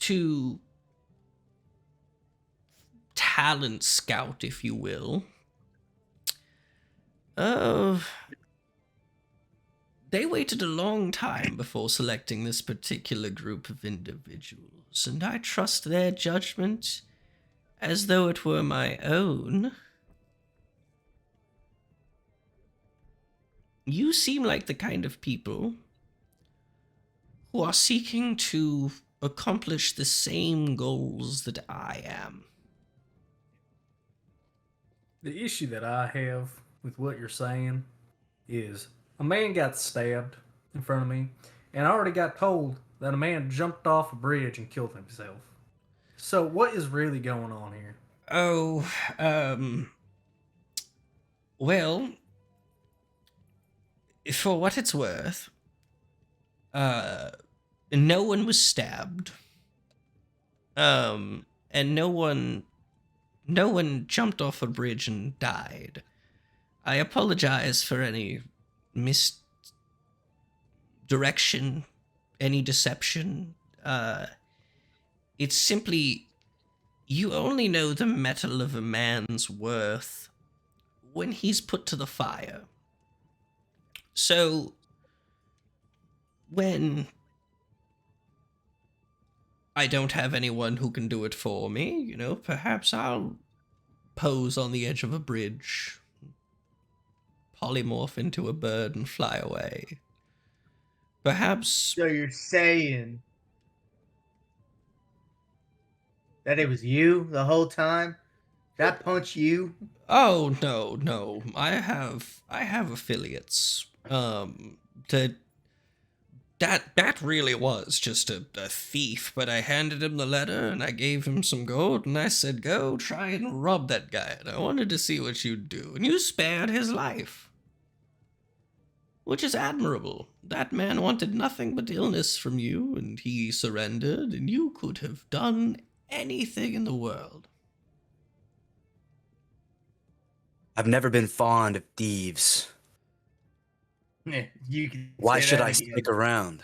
to talent scout, if you will, they waited a long time before selecting this particular group of individuals, and I trust their judgment as though it were my own. You seem like the kind of people who are seeking to accomplish the same goals that I am. The issue that I have with what you're saying is a man got stabbed in front of me, and I already got told that a man jumped off a bridge and killed himself. So what is really going on here? Oh, well, for what it's worth, no one was stabbed. And no one jumped off a bridge and died. I apologize for any misdirection, any deception. It's simply, you only know the metal of a man's worth when he's put to the fire. So, when I don't have anyone who can do it for me, perhaps I'll pose on the edge of a bridge, polymorph into a bird and fly away. Perhaps... So you're saying that it was you the whole time? Did I punch you? Oh, no. I have affiliates. That really was just a thief, but I handed him the letter and I gave him some gold and I said, go try and rob that guy, and I wanted to see what you'd do, and you spared his life. Which is admirable. That man wanted nothing but illness from you, and he surrendered, and you could have done anything in the world. I've never been fond of thieves. You can Why say should that I again. stick around?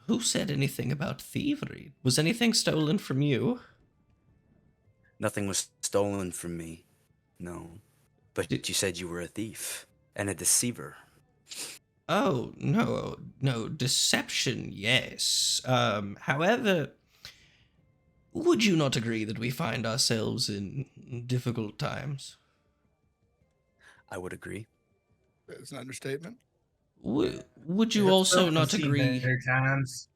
Who said anything about thievery? Was anything stolen from you? Nothing was stolen from me. No. But you said you were a thief and a deceiver. Oh, no, deception, yes. However, would you not agree that we find ourselves in difficult times? I would agree. That's an understatement. Would you also not agree? Better times.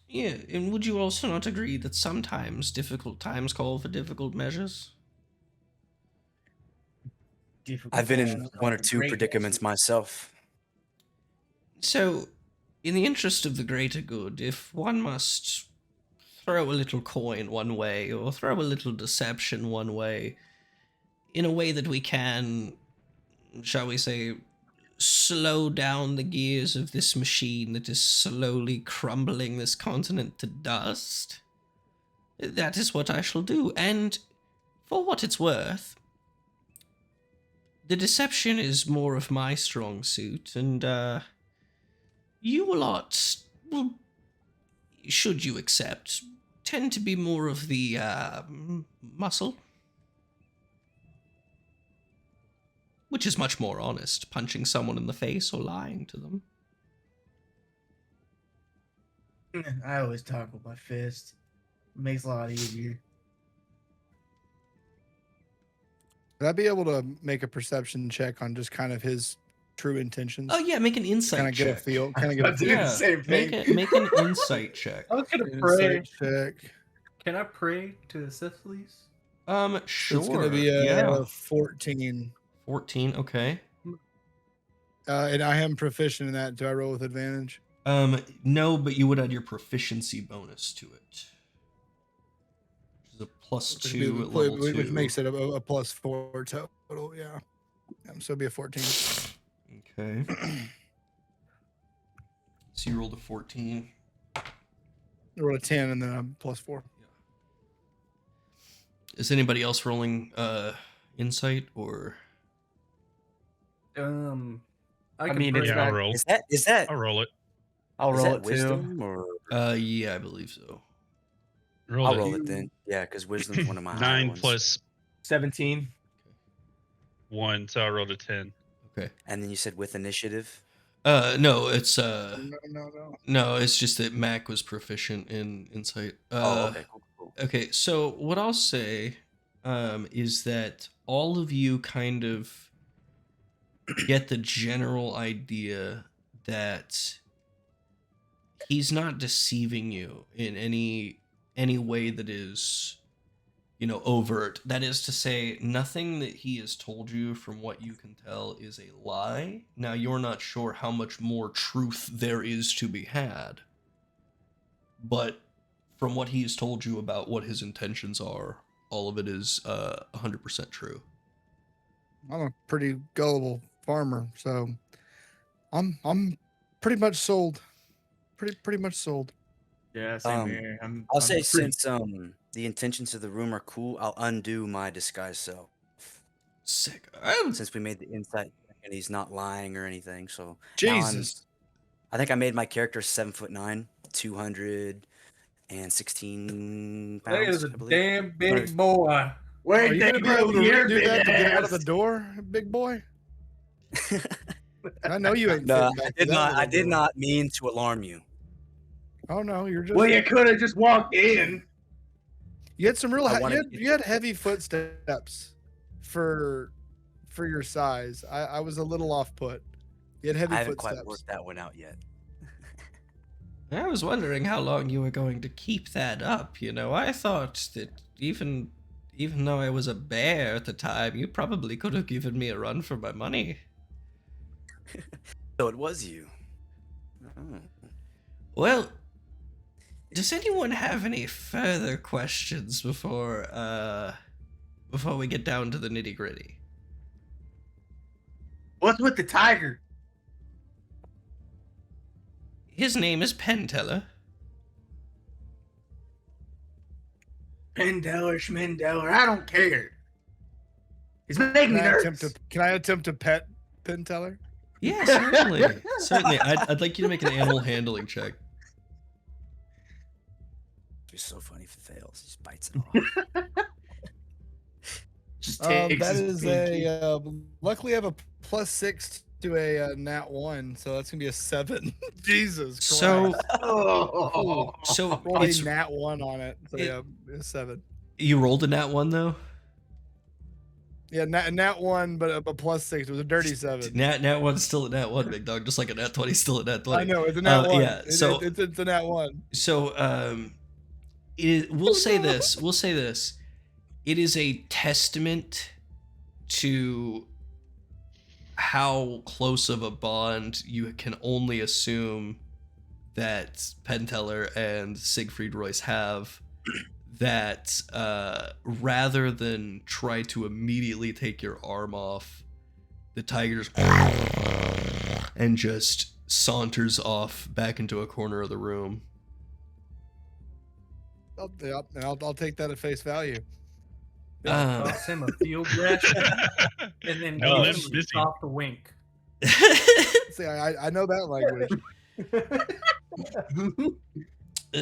Yeah, and would you also not agree that sometimes difficult times call for difficult measures? Difficult I've been in times one or call for two great predicaments measures. myself. So, in the interest of the greater good, if one must throw a little coin one way or throw a little deception one way, in a way that we can, shall we say, slow down the gears of this machine that is slowly crumbling this continent to dust, that is what I shall do. And for what it's worth, the deception is more of my strong suit, and you lot will, should you accept, tend to be more of the muscle. Which is much more honest, punching someone in the face or lying to them. I always talk with my fist. It makes it a lot easier. Would I be able to make a perception check on just kind of his true intentions? Oh yeah, make an insight Kind of check. get a feel. Kind of get a I was doing feel. the same thing. Make an insight check. I was gonna pray. Insight check. Can I pray to Cecily's? Sure. It's gonna be a 14. 14, okay. And I am proficient in that. Do I roll with advantage? No, but you would add your proficiency bonus to it. Which is a +2 at level 2. Which makes it a +4 total, yeah. So it'd be a 14. Okay. So you rolled a 14. I rolled a 10 and then I'm +4. Is anybody else rolling insight or? I mean, pray. it's Yeah, I'll not- roll. Is that I'll roll it. I'll is roll that it too. wisdom or Yeah, I believe so. Roll I'll it. roll it then. Yeah, because wisdom's one of my higher 9 ones. plus 17. 1, so I rolled a 10. Okay. And then you said with initiative. No, it's No. no, it's just that Mac was proficient in insight. Okay, cool. Okay, so what I'll say is that all of you kind of get the general idea that he's not deceiving you in any way that is, overt. That is to say, nothing that he has told you, from what you can tell, is a lie. Now, you're not sure how much more truth there is to be had, but from what he has told you about what his intentions are, all of it is 100% true. I'm a pretty gullible farmer, so I'm pretty much sold. Pretty much sold. Yeah, same Um, here. I'll I'm say pretty- since the intentions of the room are cool, I'll undo my disguise self. Sick. Since we made the insight check and he's not lying or anything, so Jesus. I think I made my character 7'9", 216 That pounds. is a I believe. damn big boy. Are Wait, you gonna be able to here, do that to big get out of ass. the door, big boy? I know you ain't. No, fitting I back did to that not. I little did door. not mean to alarm you. Oh no, you're just. Well, you could have just walked in. You had some real. I You wanted had, to- you had heavy footsteps for your size. I was a little off put. You had heavy I haven't footsteps. quite worked that one out yet. I was wondering how long you were going to keep that up. I thought that even though I was a bear at the time, you probably could have given me a run for my money. So it was you. Oh. Well, does anyone have any further questions before we get down to the nitty-gritty? What's with the tiger? His name is Penteller. Pendeller, Schmendeller, I don't care. He's making me nervous. Can I attempt to pet Penteller? Yeah, certainly. Certainly. I'd like you to make an animal handling check. It's so funny if it fails. He just bites it off. Just That takes his is pinky. luckily I have a +6 to a nat 1, so that's gonna be a 7. Jesus Christ. So, Oh. so Rolled a it's, nat 1 on it. So it- yeah, a 7. you rolled a nat 1 though? Yeah, nat 1, but a +6. It was a dirty 7. Nat 1's still a nat 1, big dog. Just like a nat 20 's still a nat 20. I know it's a nat 1. Yeah, so it's a nat 1. So, we'll say this. We'll say this. It is a testament to how close of a bond you can only assume that Penteller and Siegfried Royce have, that rather than try to immediately take your arm off, the tiger just and just saunters off back into a corner of the room. I'll take that at face value. Toss him a field ration and then No give limbs him a missing. soft wink. See, I know that language.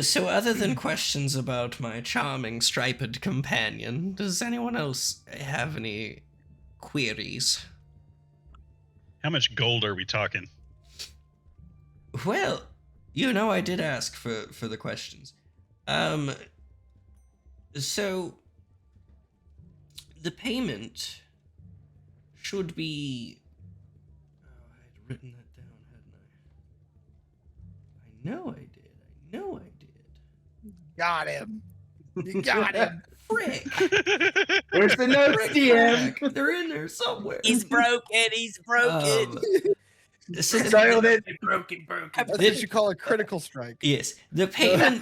So other than questions about my charming striped companion, does anyone else have any queries? How much gold are we talking? Well, I did ask for the questions. So the payment should be. Oh, I had written that down, hadn't I? I know I did. Got him. You got him. Frick! Where's the notes, DM? Frick. They're in there somewhere. He's broken. He's broken. So the, Nailed it. Broken. That's what you call a critical strike. yes, the payment.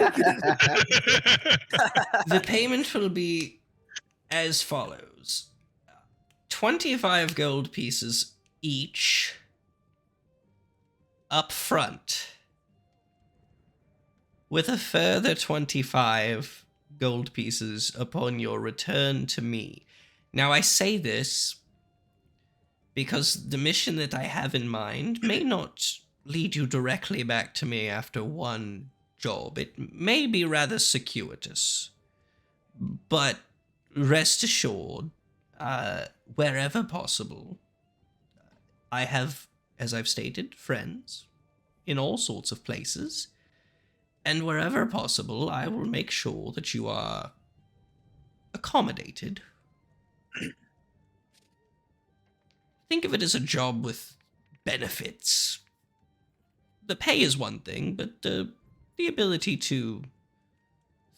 The payment will be as follows: 25 gold pieces each up front, with a further 25 gold pieces upon your return to me. Now, I say this because the mission that I have in mind may not lead you directly back to me after one job. It may be rather circuitous. But rest assured, wherever possible, I have, as I've stated, friends in all sorts of places. And wherever possible, I will make sure that you are accommodated. Think of it as a job with benefits. The pay is one thing, but the ability to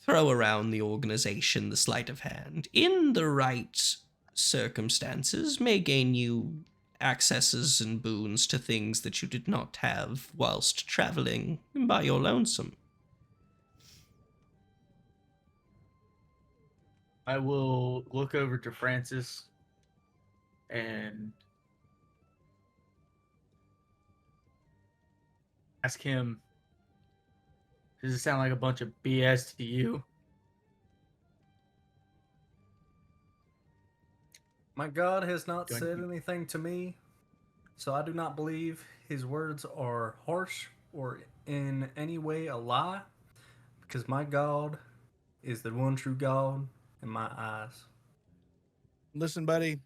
throw around the organization the sleight of hand in the right circumstances may gain you accesses and boons to things that you did not have whilst traveling by your lonesome. I will look over to Francis and ask him, does it sound like a bunch of BS to you? My God has not Going said to- anything to me, so I do not believe his words are harsh or in any way a lie, because my God is the one true God in my eyes. Listen, buddy,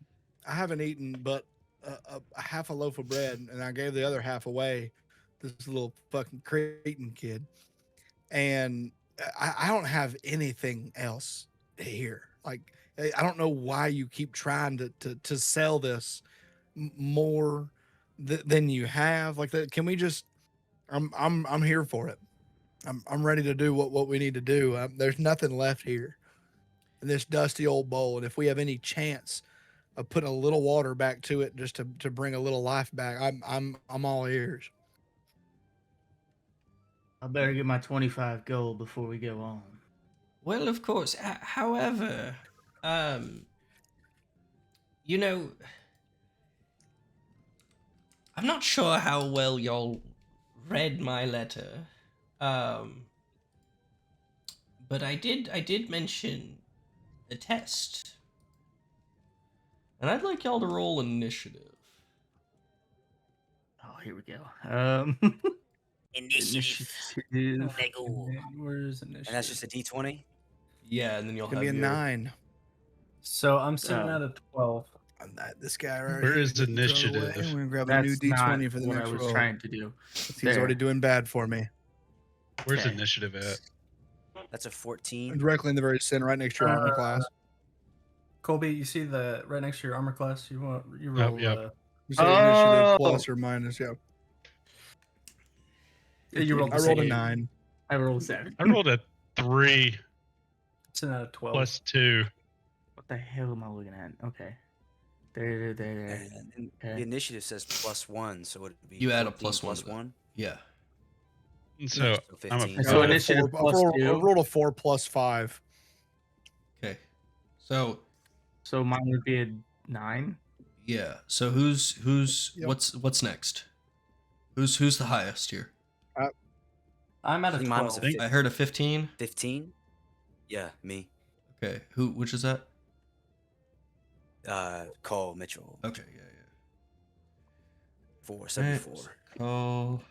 I haven't eaten but a half a loaf of bread, and I gave the other half away to this little fucking Cretan kid. And I don't have anything else here. Like, I don't know why you keep trying to sell this more than you have. Like that, can we just? I'm here for it. I'm ready to do what we need to do. There's nothing left here in this dusty old bowl, and if we have any chance of putting a little water back to it, just to bring a little life back, I'm all ears. I better get my 25 gold before we go on. Well, of course. However, you know, I'm not sure how well y'all read my letter, but I did mention a test, and I'd like y'all to roll initiative. Oh, here we go. Initiative. Initiative. Lego. Where's initiative? And that's just a D20. Yeah, and then you'll It's gonna have be a your 9. So I'm sitting Oh. at a 12. This guy right Where here is can throw away. initiative? We're gonna grab a new That's D20 not for the what next I was roll. trying to do. He's There. already doing bad for me. Where's Okay. initiative at? That's a 14. Directly in the very center, right next to your armor class. Colby, you see the right next to your armor class? You roll. yep. You say initiative Oh! plus or minus, yeah. You rolled. I rolled a same. 9. I rolled 7. I rolled a 3 Sitting at a 12. plus 2. What the hell am I looking at? Okay. There. And the Okay. initiative says +1, so would it be You add a 14 +1 to that. +1? Yeah. And so So I'm a 15. So I initiative rolled +2. a 4 plus 5. Okay. So So mine would be a 9. yeah. So who's Yep. what's next? Who's the highest here? I'm at I a think mine was 12. a I heard a 15. 15? Yeah, me. Okay. Which is that? Cole Mitchell. Okay. Yeah. 474. Right, Cole.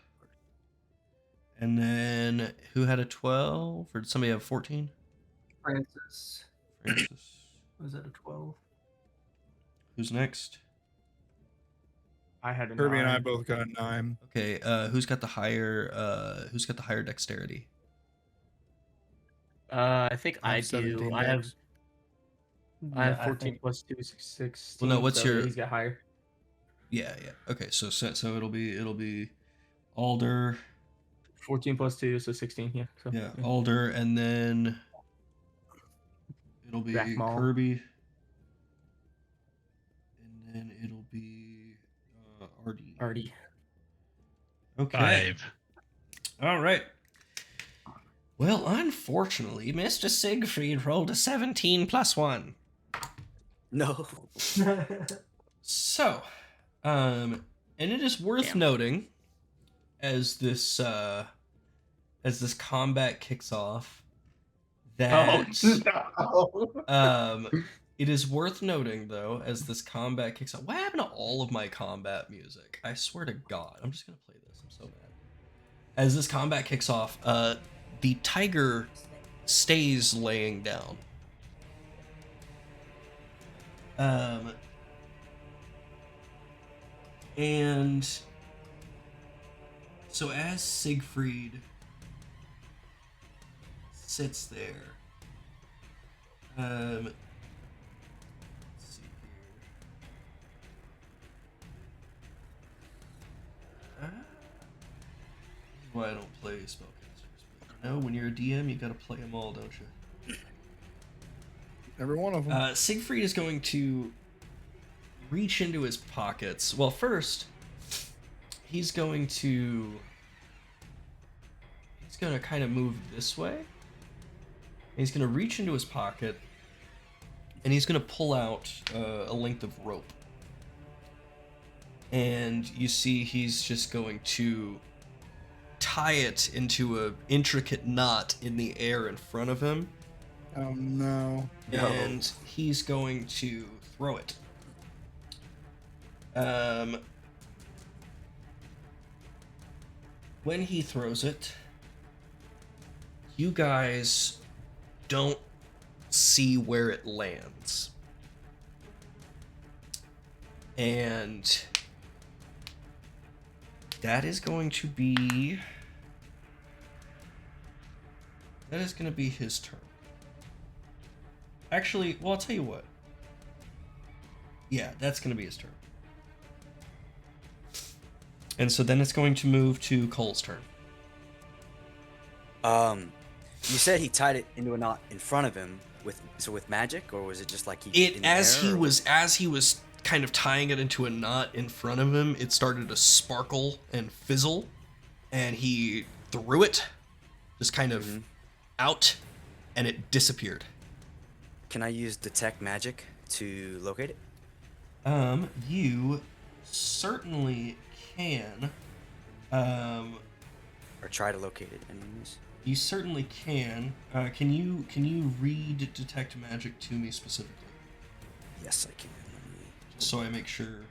And then who had a 12? Or did somebody have 14? Francis Francis. was at a 12. Who's next? I had a Kirby 9. and I both got a 9. Okay. Who's got the higher dexterity? I think I I have 17 do. I have dex. 14 plus 2 is 16. Well, no, what's so your- He's got higher. Yeah. Okay. So it'll be Alder. 14 plus 2, so 16. Yeah. So Yeah, Alder, and then it'll be Jack Maul. Kirby, and then it'll be Artie. Already. Okay. 5. All right. Well, unfortunately, Mr. Siegfried rolled a 17 plus 1. No. So, and it is worth Damn. noting as this combat kicks off that no. it is worth noting though as this combat kicks off. What happened to all of my combat music? I swear to God, I'm just gonna play this. I'm so mad. As this combat kicks off, the tiger stays laying down. And so as Siegfried sits there, let's see here. This is why I don't play spellcasters. But when you're a DM, you gotta play them all, don't you? Every one of them. Siegfried is going to reach into his pockets. Well, first, he's going to kind of move this way. He's going to reach into his pocket, and he's going to pull out a length of rope. And you see he's just going to tie it into an intricate knot in the air in front of him. Oh no. And he's going to throw it. When he throws it, you guys don't see where it lands. And that is going to be his turn. Actually, well, I'll tell you what. Yeah, that's going to be his turn. And so then it's going to move to Cole's turn. You said he tied it into a knot in front of him with magic, or was it just like he? in the As air, he was kind of tying it into a knot in front of him, it started to sparkle and fizzle, and he threw it, just kind of out, and it disappeared. Can I use detect magic to locate it? You certainly can. Or try to locate it, anyways. You certainly can. Can you read detect magic to me specifically? Yes, I can. Just so I make sure.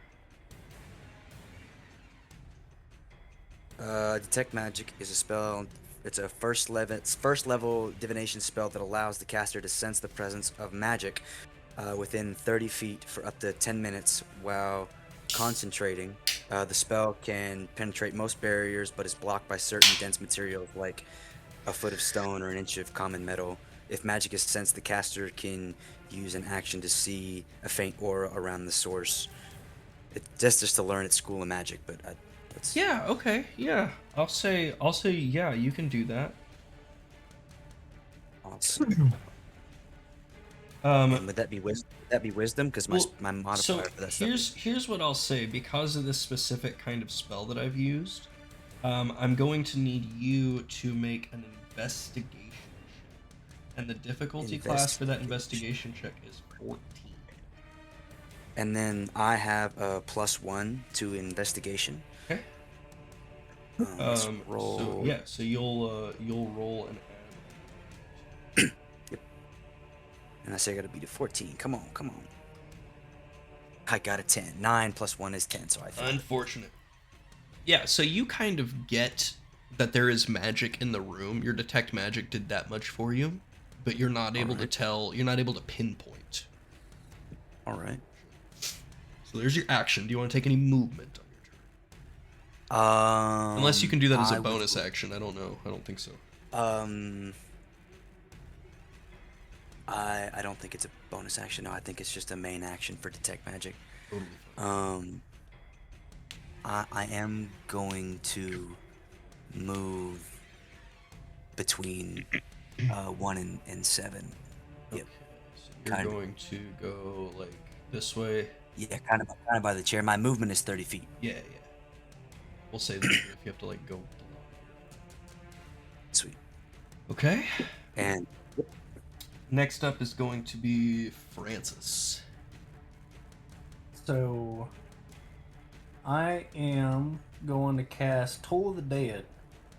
Detect magic is a spell. It's a first level divination spell that allows the caster to sense the presence of magic within 30 feet for up to 10 minutes while concentrating. The spell can penetrate most barriers, but is blocked by certain dense materials like a foot of stone or an inch of common metal. If magic is sensed, the caster can use an action to see a faint aura around the source. It's just to learn at School of Magic, but that's... Yeah. Okay. Yeah. I'll say. Yeah. You can do that. Awesome. And would that be wisdom? Would that be wisdom? Because my Well, my modifier so for that stuff is here's what I'll say. Because of this specific kind of spell that I've used, I'm going to need you to make an investigation check. And the difficulty class for that investigation check is 14. And then I have a +1 to investigation. Okay. Let's roll. So yeah, so you'll roll and add. Yep. And I say I gotta beat a 14. Come on, come on. I got a 10. 9 + 1 is 10, so I think. Unfortunate. Yeah, so you kind of get that there is magic in the room. Your detect magic did that much for you, but you're not able to tell. You're not able to pinpoint. All right. So there's your action. Do you want to take any movement on your turn? Unless you can do that as a bonus action. I don't know. I don't think so. I don't think it's a bonus action. No, I think it's just a main action for detect magic. Totally fine. I am going to move between 1 and 7. Yep. Okay, so you're Kind of. going to go like this way. Yeah, kind of by the chair. My movement is 30 feet. Yeah. We'll say that if you have to like go. Sweet. Okay. And Next up is going to be Francis. So, I am going to cast Toll of the Dead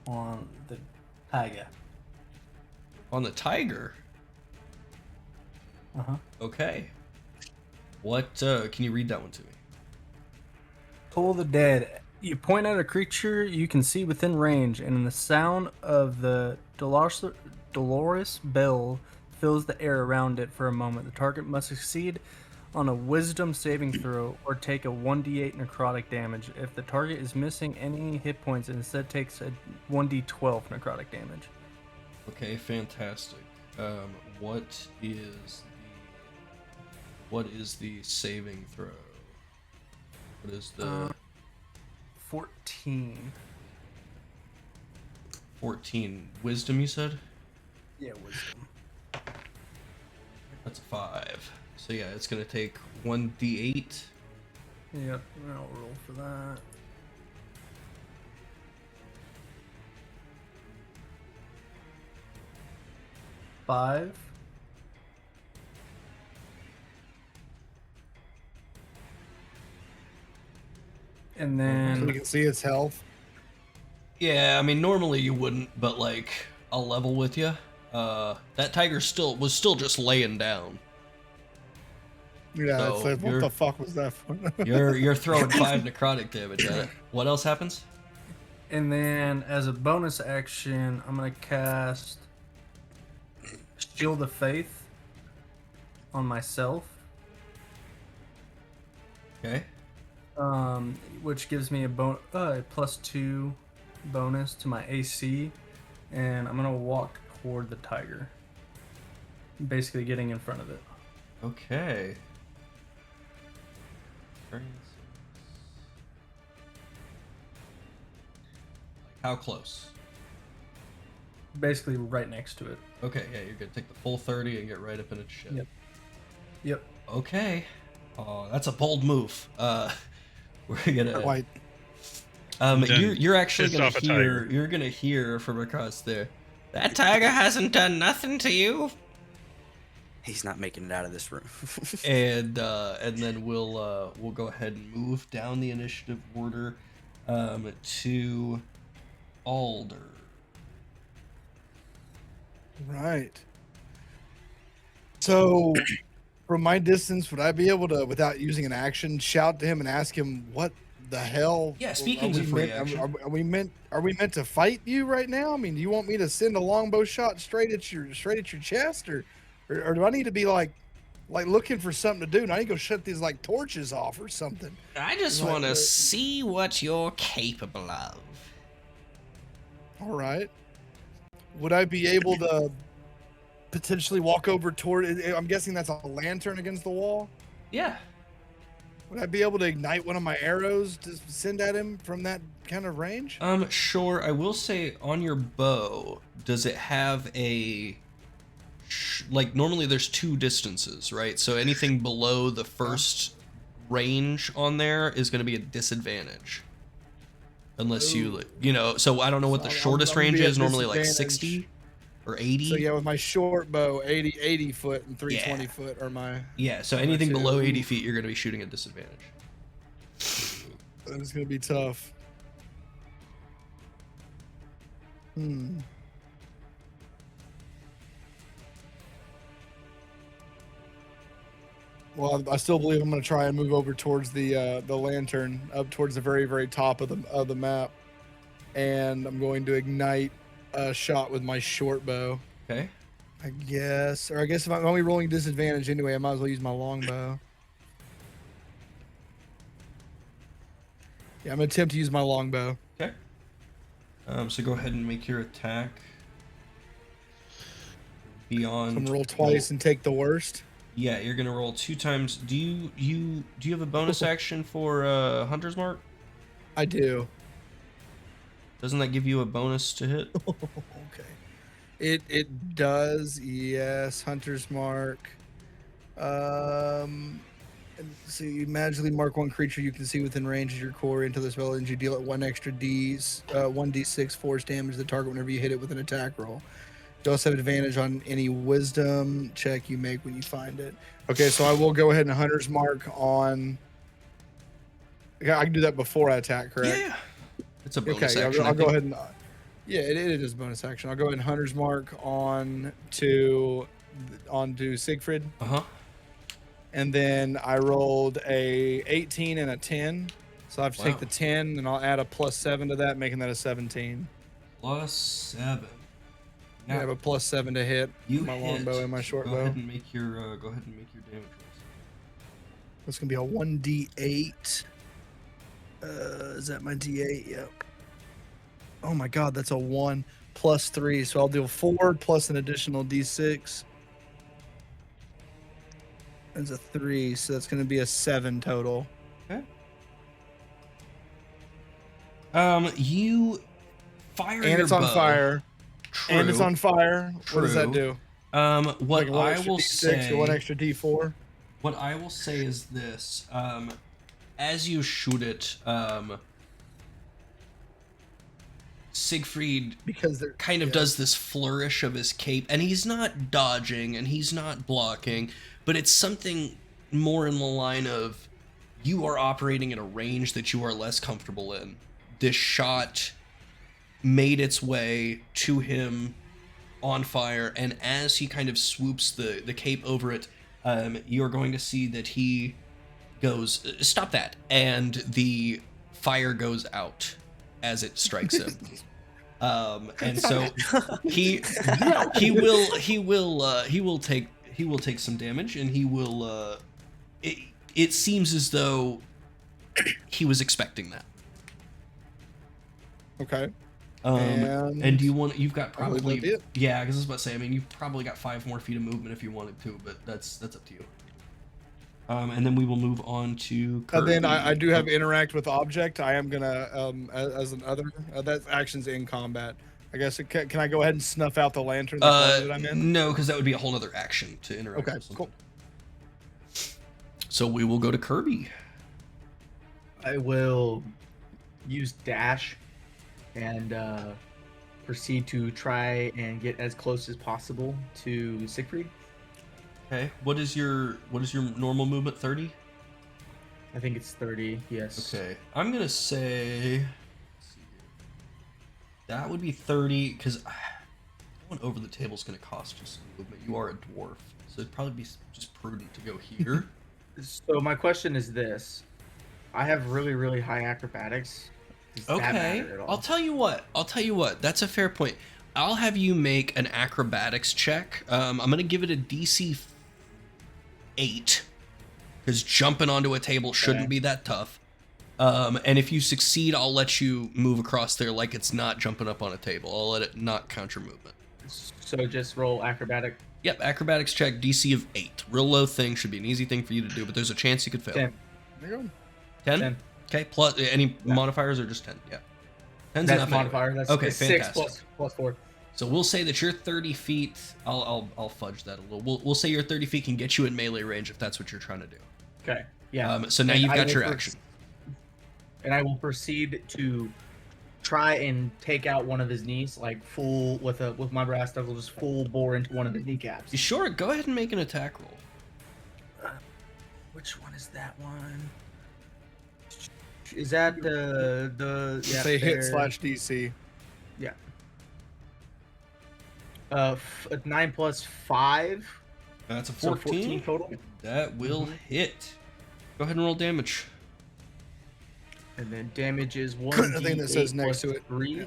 on the tiger. On the tiger. Okay. What? Can you read that one to me? Toll of the Dead. You point at a creature you can see within range, and the sound of the dolorous bell fills the air around it for a moment. The target must succeed on a wisdom saving throw or take a 1d8 necrotic damage. If the target is missing any hit points, it instead takes a 1d12 necrotic damage. Okay, fantastic. What is the saving throw? What is the 14. 14 wisdom? You said Yeah, wisdom. that's a 5. So yeah, it's gonna take 1d8. Yep, I'll roll for that. Five. And So we then can see its health. Yeah, I mean normally you wouldn't, but like I'll level with you. That tiger was still just laying down. Yeah, So it's like, what you're- the fuck was that for? You're throwing 5 necrotic damage at it. What else happens? as a bonus action, I'm gonna cast Shield of Faith on myself. Okay. Which gives me a +2 bonus to my AC, and I'm gonna walk toward the tiger, basically getting in front of it. Okay. How close? Basically right next to it. Okay, yeah, you're gonna take the full 30 and get right up in its shit. Yep. Okay. Oh, that's a bold move. We're gonna. Quite. You're actually Pissed gonna off a hear. tiger. You're gonna hear from across there. That tiger hasn't done nothing to you. he's not making it out of this room. And then we'll go ahead and move down the initiative order to Alder. Right. So, from my distance, would I be able to, without using an action, shout to him and ask him what the hell? Yeah, speaking of free action. Are we meant to fight you right now? I mean, do you want me to send a longbow shot straight at your chest, or do I need to be like looking for something to do? And I need to go shut these like torches off or something. I just Like, want to see what you're capable of. All right. Would I be able to potentially walk over toward? I'm guessing that's a lantern against the wall. Yeah. Would I be able to ignite one of my arrows to send at him from that kind of range? Sure. I will say on your bow, does it have a like normally there's 2 distances, right? So anything below the first range on there is going to be a disadvantage. Unless you know, so I don't know what the So shortest I'm gonna range be at is, normally like disadvantage. 60 or 80. So yeah, with my short bow, 80 foot and 320 Yeah. foot are my. Yeah, so my anything two. below 80 feet, you're going to be shooting at disadvantage. It's gonna be tough. Well, I still believe I'm gonna try and move over towards the lantern, up towards the very, very top of the map, and I'm going to ignite a shot with my short bow. Okay. I guess if I'm only rolling disadvantage anyway, I might as well use my longbow. Yeah, I'm gonna attempt to use my longbow. Okay. So go ahead and make your attack. So Beyond. I'm gonna roll twice and take the worst. Yeah, you're gonna roll 2 times. Do you have a bonus action for Hunter's Mark? I do. Doesn't that give you a bonus to hit? Okay. It does, yes. Hunter's Mark. So you magically mark 1 creature you can see within range of your core into the spell, and you deal it 1 extra one d6 force damage to the target whenever you hit it with an attack roll. You also have advantage on any wisdom check you make when you find it. Okay, so I will go ahead and Hunter's Mark on. Yeah, I can do that before I attack, correct? Yeah. It's a bonus Okay, action. I'll go ahead and. Yeah, it is a bonus action. I'll go ahead and Hunter's Mark onto Siegfried. Uh-huh. And then I rolled a 18 and a 10. So I have to take Wow. the 10 and I'll add a +7 to that, making that a 17. +7. I have a +7 to hit You my hit. longbow and my short Go bow. ahead and make your damage rolls. That's gonna be a 1d8. Is that my d8? Yep. Oh my god, that's a 1 +3. So I'll do a 4 plus an additional d6. That's a 3, so that's gonna be a 7 total. You fire And your it's on bow. fire. True. And it's on fire. What does that True. do? What Like one I extra will d6 say, or 1 extra d4? what I will say is this: as you shoot it, Siegfried Because they're kind of does this flourish of his cape, and he's not dodging and he's not blocking, but it's something more in the line of you are operating at a range that you are less comfortable in. This shot made its way to him on fire, and as he kind of swoops the cape over it, you're going to see that he goes, "Stop that," and the fire goes out as it strikes him. And so he will take some damage, and he will it seems as though he was expecting that. Okay. And do you want? You've got Probably probably that'd be it. yeah. Because I was about to say. I mean, you've probably got 5 more feet of movement if you wanted to, but that's up to you. And then we will move on to. And then I Kirby. do have interact with object. I am gonna as an other that action's in combat. I guess can I go ahead and snuff out the lantern that I'm in? No, because that would be a whole other action to interact. Okay, with something. cool. So we will go to Kirby. I will use dash and proceed to try and get as close as possible to Siegfried. Okay. What is your normal movement? 30. I think it's 30. Yes. Okay. I'm gonna say. Let's see here. That would be 30 because going over the table is gonna cost you some movement. You are a dwarf, so it'd probably be just prudent to go here. So my question is this: I have really, really high acrobatics. Does that Okay. matter at all? I'll tell you what. That's a fair point. I'll have you make an acrobatics check. I'm gonna give it a DC 8 because jumping onto a table shouldn't be that tough. And if you succeed, I'll let you move across there like it's not jumping up on a table. I'll let it not count your movement. So just roll acrobatic. Yep, acrobatics check, DC of 8. Real low thing, should be an easy thing for you to do, but there's a chance you could fail. 10. There you go. 10? 10. Okay, plus any modifiers or just 10? Yeah. 10's That's enough modifier. anyway. That's Okay, it's 6 fantastic. plus 4. So we'll say that you're 30 feet. I'll fudge that a little. We'll say you're 30 feet can get you in melee range if that's what you're trying to do. Okay. Yeah. So now And you've I got will your proce- action. And I will proceed to try and take out one of his knees, like full with my brass knuckle, just full bore into one of his kneecaps. You sure? Go ahead and make an attack roll. Which one is that one? Is that the yeah, Say hit there. slash DC. Yeah. 9 plus 5. That's a So 14. 14 total. That will hit. Go ahead and roll damage. And then damage is 1 The thing that says next to it. 3. Yeah.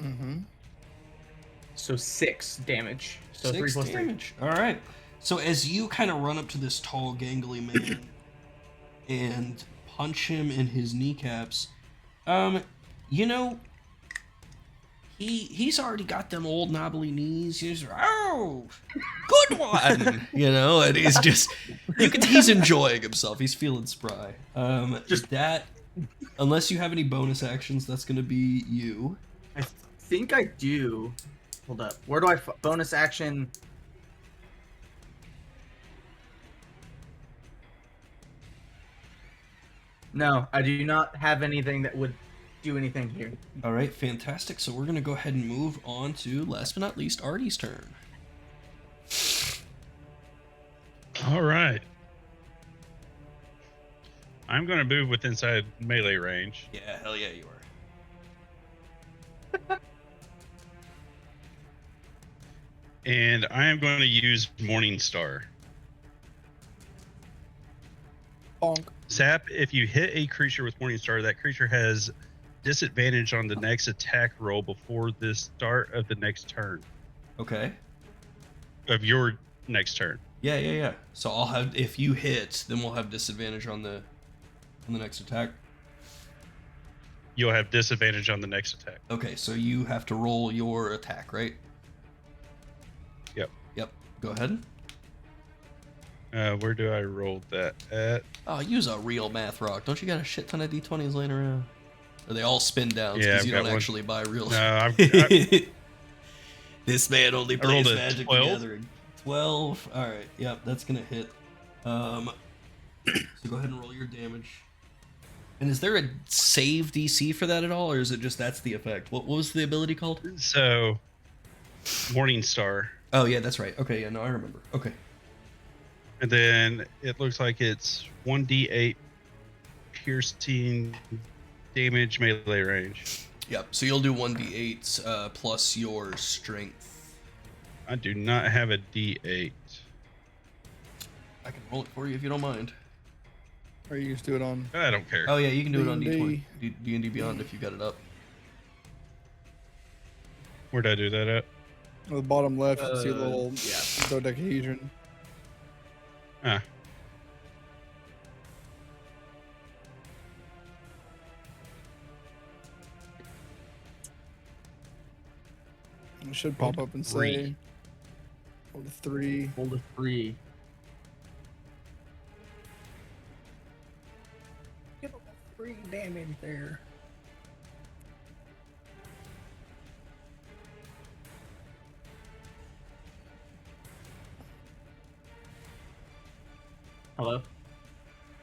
Mm-hmm. So 6 damage. So 3 6 plus 3. damage. All right. So as you kind of run up to this tall, gangly man and punch him in his kneecaps, you know, he's already got them old knobbly knees. He's oh, good one, you know, and he's just he's enjoying himself. He's feeling spry. Just that. Unless you have any bonus actions, that's gonna be you. I think I do. Hold up. Where do I bonus action? No, I do not have anything that would do anything here. All right, fantastic. So we're gonna go ahead and move on to last but not least, Artie's turn. All right. I'm going to move with inside melee range. Yeah, hell yeah, you are. And I am going to use Morning Star. Bonk. Zap, if you hit a creature with Morning Star, that creature has disadvantage on the next attack roll before the start of the next turn. Okay. Of your next turn. Yeah. So I'll have, if you hit, then we'll have disadvantage on the next attack. You'll have disadvantage on the next attack. Okay, so you have to roll your attack, right? Yep. Go ahead. Where do I roll that at? Oh, use a real math rock. Don't you got a shit ton of d20s laying around? Or they all spin down Yeah, because I've you got don't one. actually buy real. No, I've This man only I rolled plays a Magic 12. the Gathering. 12. All right. Yep, that's gonna hit. So go ahead and roll your damage. And is there a save DC for that at all, or is it just that's the effect? What was the ability called? So, Morning Star. Oh yeah, that's right. Okay, yeah, no, I remember. Okay. And then it looks like it's 1d8 piercing damage melee range. Yep. So you'll do 1d8 plus your strength. I do not have a d8. I can roll it for you if you don't mind. Or you just do it on. I don't care. Oh yeah, you can do it on D&D. D20, D&D Beyond if you got it up. Where'd I do that at? On the bottom left, you see a Uh, little yeah. dodecahedron. Ah. It should pop up and say. Roll a 3. Roll a 3. Get a 3 damage there. Hello?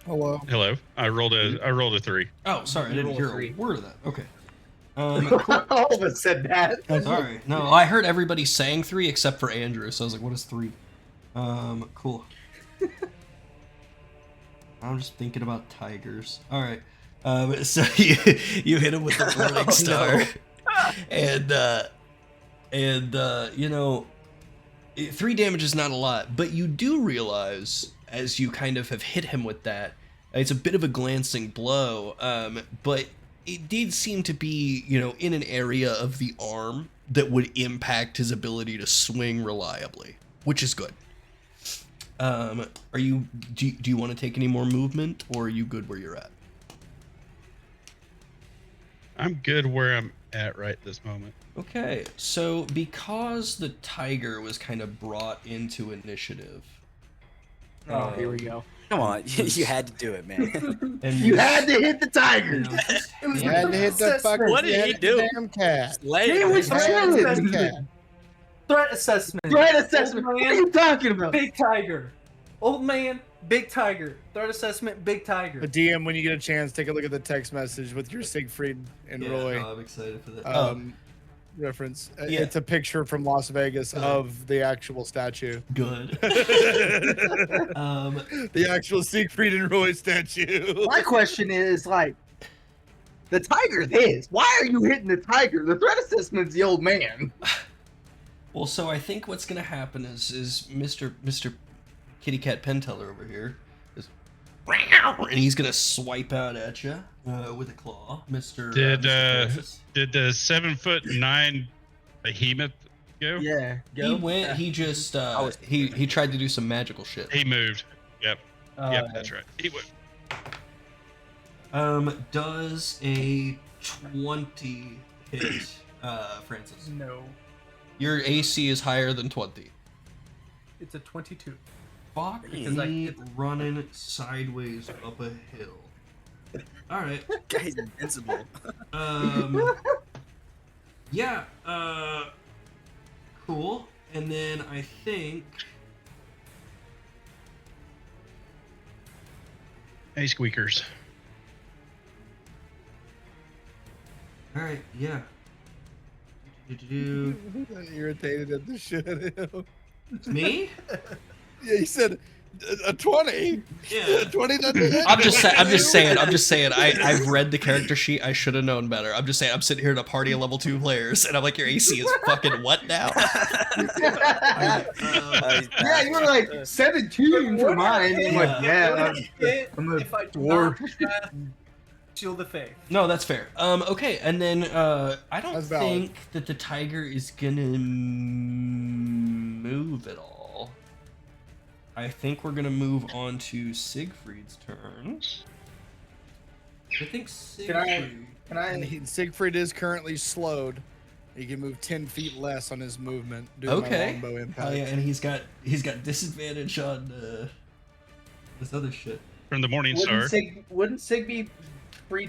Hello. Hello. I rolled a 3. Oh, sorry, I You didn't roll hear three. a word of that. Okay. Cool. All of us said that. Sorry. No, I heard everybody saying 3 except for Andrew, so I was like, what is 3? Cool. I'm just thinking about tigers. All right. So you hit him with the Morning Star, and you know, 3 damage is not a lot, but you do realize as you kind of have hit him with that, it's a bit of a glancing blow, but it did seem to be, you know, in an area of the arm that would impact his ability to swing reliably, which is good. Do you want to take any more movement, or are you good where you're at? I'm good where I'm at right this moment. Okay, so because the tiger was kind of brought into initiative, Oh, here we go. Come on, you had to do it, man. and You had to hit the tiger. You had to hit the fucker. What did you had he to do? hit the damn cat. Lay He it. was You had to hit the chilling. cat. Threat assessment. Threat assessment. Old What are man, you talking about? big tiger. Old man, big tiger. Threat assessment, big tiger. But DM, when you get a chance, take a look at the text message with your Siegfried and Roy I'm excited for that. reference. Yeah. It's a picture from Las Vegas of the actual statue. Good. The actual Siegfried and Roy statue. My question is like, the tiger's his. Why are you hitting the tiger? The threat assessment's the old man. Well, so I think what's gonna happen is Mr. Kitty Cat Penteller over here is, and he's gonna swipe out at you with a claw, Mr. Did Mr. Francis. did the 7'9" behemoth go? Yeah. He went. He just he tried to do some magical shit. He moved. Yep. Yep, that's right. He went. Does a 20 hit, Francis? No. Your AC is higher than 20. It's a 22. Fuck Because I me hit- running sideways up a hill. Alright. Guy's invincible. Yeah, cool. And then I think Hey, squeakers. alright, yeah. Do Irritated at the shit out of him. me? Yeah, he said a 20. Yeah. 20 doesn't hit. I'm just saying. I've read the character sheet. I should have known better. I'm just saying. I'm sitting here at a party of level 2 players, and I'm like, your AC is fucking what now? Yeah, you were like 17 for mine. I'm like, yeah, I'm a if I do dwarf. not shield the faith. No, that's fair. Okay, and then I don't That's valid. think that the tiger is gonna move at all. I think we're gonna move on to Siegfried's turn. I think Siegfried. Can And I? Siegfried is currently slowed. He can move 10 feet less on his movement due to my Okay. longbow impact. Oh yeah, and he's got disadvantage on this other shit. From the Morning Star. Wouldn't Siegfried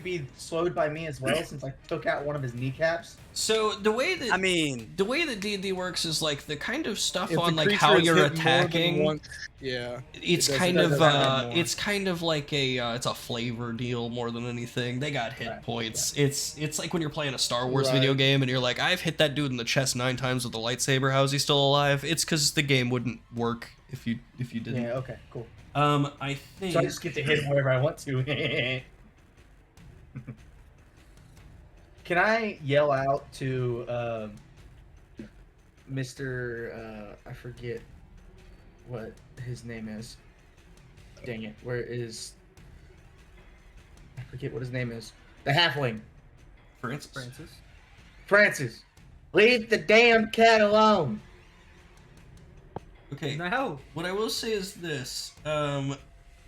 be slowed by me as well since I took out one of his kneecaps? So the way that I mean, the way that D&D works is like the kind of stuff If the on like creature how is you're hit more than attacking. once- yeah. It's it does- kind it of does add more. it's kind of like a it's a flavor deal more than anything. They got hit Right, points. It's like when you're playing a Star Wars video Right. game and you're like, I've hit that dude in the chest 9 times with a lightsaber. How is he still alive? It's because the game wouldn't work if you didn't. Yeah. Okay. Cool. I think. So I just get to hit wherever I want to. Can I yell out to Mr. I forget what his name is. Dang it. Where is... I forget what his name is. The halfling. Francis. Francis. Leave the damn cat alone. Okay. No. What I will say is this,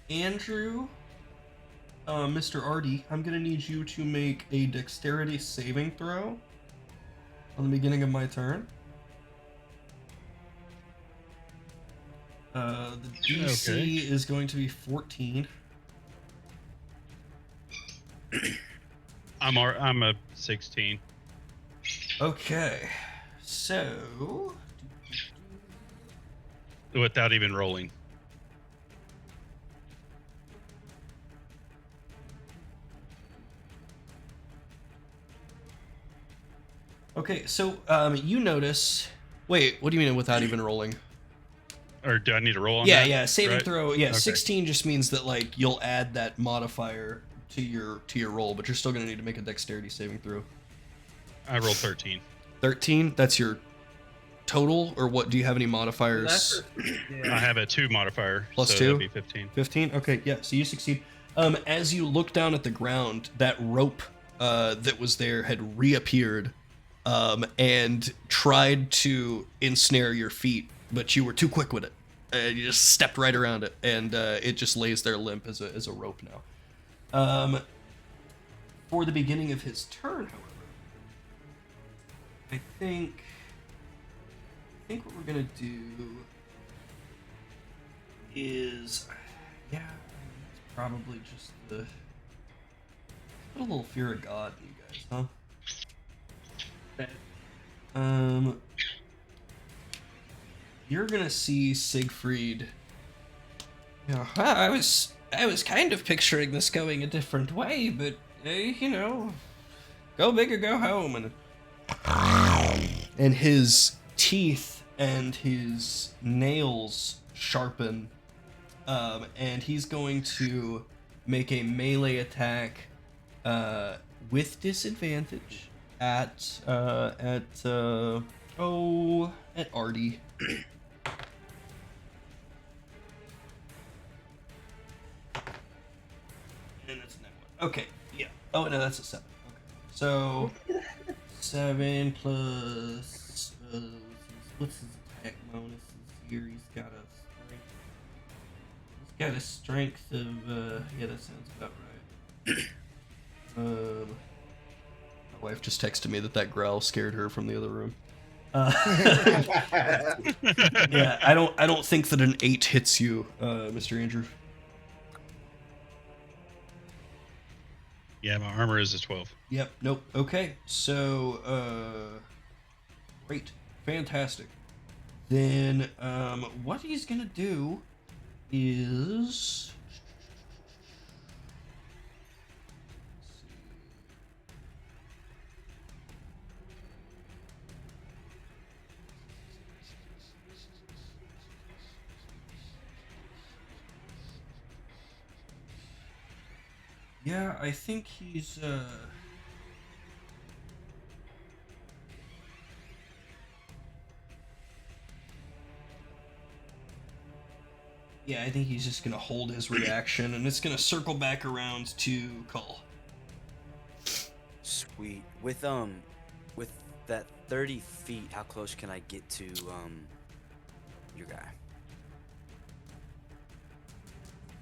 Andrew, Mr. Artie, I'm gonna need you to make a dexterity saving throw on the beginning of my turn. The DC is going to be 14. I'm a 16. Okay, so Without even rolling. okay, so you notice. Wait, what do you mean without even rolling? Or do I need to roll on Yeah, that? yeah, saving Right? throw. Yeah, Okay. 16 just means that like you'll add that modifier to your roll, but you're still gonna need to make a dexterity saving throw. I rolled 13. 13. That's your total, or what? Do you have any modifiers? That's I have a 2 modifier. Plus so 2? That'd be 15. 15. Okay, yeah. So you succeed. As you look down at the ground, that rope that was there had reappeared, and tried to ensnare your feet, but you were too quick with it. You just stepped right around it, and it just lays there limp as a rope now. For the beginning of his turn, however, I think what we're gonna do is, yeah, it's probably just put a little fear of God in you guys, huh? you're gonna see Siegfried. Yeah, I was kind of picturing this going a different way, but go big or go home. And his teeth and his nails sharpen, and he's going to make a melee attack with disadvantage at Artie. And that's a net one. Okay, yeah. Oh no, that's a 7. Okay, so 7 plus what's his attack bonuses here? He's got a strength of yeah, that sounds about right. My wife just texted me that growl scared her from the other room. Yeah, I don't think that an 8 hits you, Mr. Andrew. Yeah, my armor is a 12. Yep. Nope. Okay. So, great, fantastic. Then, what he's gonna do is. Yeah, I think he's yeah, I think he's just gonna hold his reaction, and it's gonna circle back around to Cull. Sweet. With that 30 feet, how close can I get to your guy?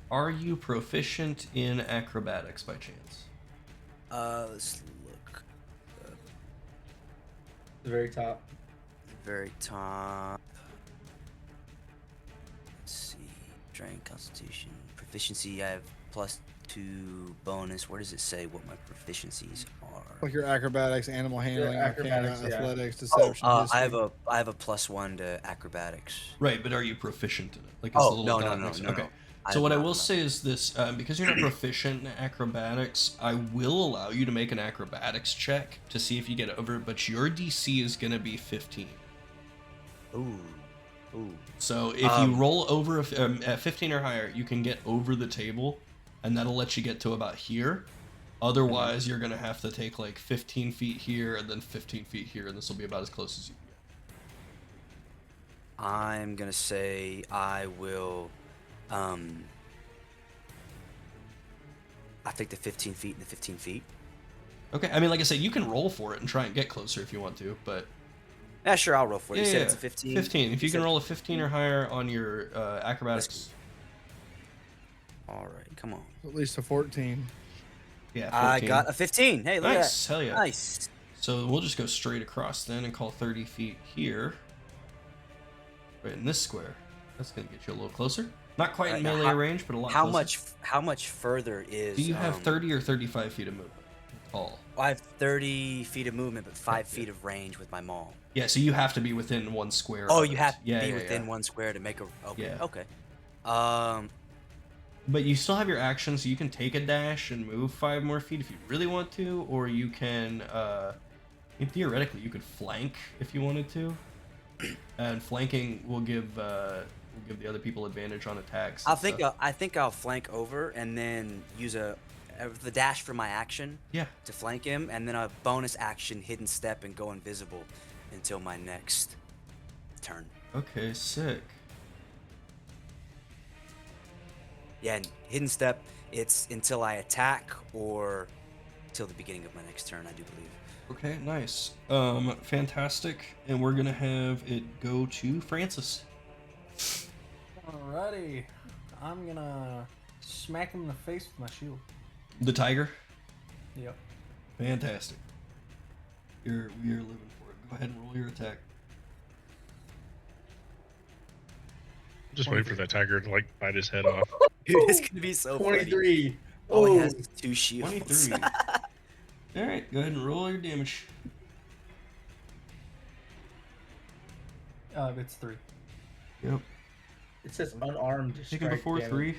Are you proficient in acrobatics by chance? Let's look. The very top. The very top. Let's see. Strength, Constitution, proficiency. I have +2 bonus. Where does it say what my proficiencies are? Like your acrobatics, animal handling, arcana, acrobatics, yeah. athletics, deception. I have a +1 to acrobatics. Right, but are you proficient in it? Like, Oh, the no, little no, dot next- no, Okay. no. So what I I'm will not. say is this, because you're not proficient in acrobatics, I will allow you to make an acrobatics check to see if you get over, but your DC is going to be 15. Ooh. So if you roll over at 15 or higher, you can get over the table, and that'll let you get to about here. Otherwise, you're going to have to take like 15 feet here and then 15 feet here, and this will be about as close as you can get. I'm gonna say I will. I think the 15 feet and the 15 feet. Okay, I mean, like I said, you can roll for it and try and get closer if you want to, but... Yeah, sure, I'll roll for it. Yeah, You said yeah, it's a 15? 15. If you can said- roll a 15 or higher on your acrobatics... Alright, come on. At least a 14. Yeah, 14. I got a 15. Hey, look Nice, at hell that. yeah. Nice. So we'll just go straight across then and call 30 feet here. Right in this square. That's going to get you a little closer. Not quite in Now, melee range, but a lot How closer. How much further is? Do you have 30 or 35 feet of movement? All. I have 30 feet of movement, but 5 feet of range with my maul. Yeah, so you have to be within one square. Oh, of you it. have to Yeah, be yeah, within yeah. one square to make a. Okay. Yeah. Okay. But you still have your action, so you can take a dash and move 5 more feet if you really want to, or you can, theoretically, you could flank if you wanted to. And flanking will give the other people advantage on attacks. I and think stuff. I think I'll flank over and then use the dash for my action. Yeah. To flank him, and then a bonus action, hidden step, and go invisible until my next turn. Okay, sick. Yeah, and hidden step, it's until I attack or till the beginning of my next turn, I do believe. Okay, nice. Fantastic. And we're gonna have it go to Francis. Alrighty. I'm gonna smack him in the face with my shield. The tiger. Yep. Fantastic. You're living for it. Go ahead and roll your attack. Just waiting for that tiger to like bite his head off. Dude, it's gonna be so funny. 23. All he Oh, has is 2 shields. 23. Alright, go ahead and roll your damage. It's 3. Yep. It says unarmed Taken strike before damage. 3.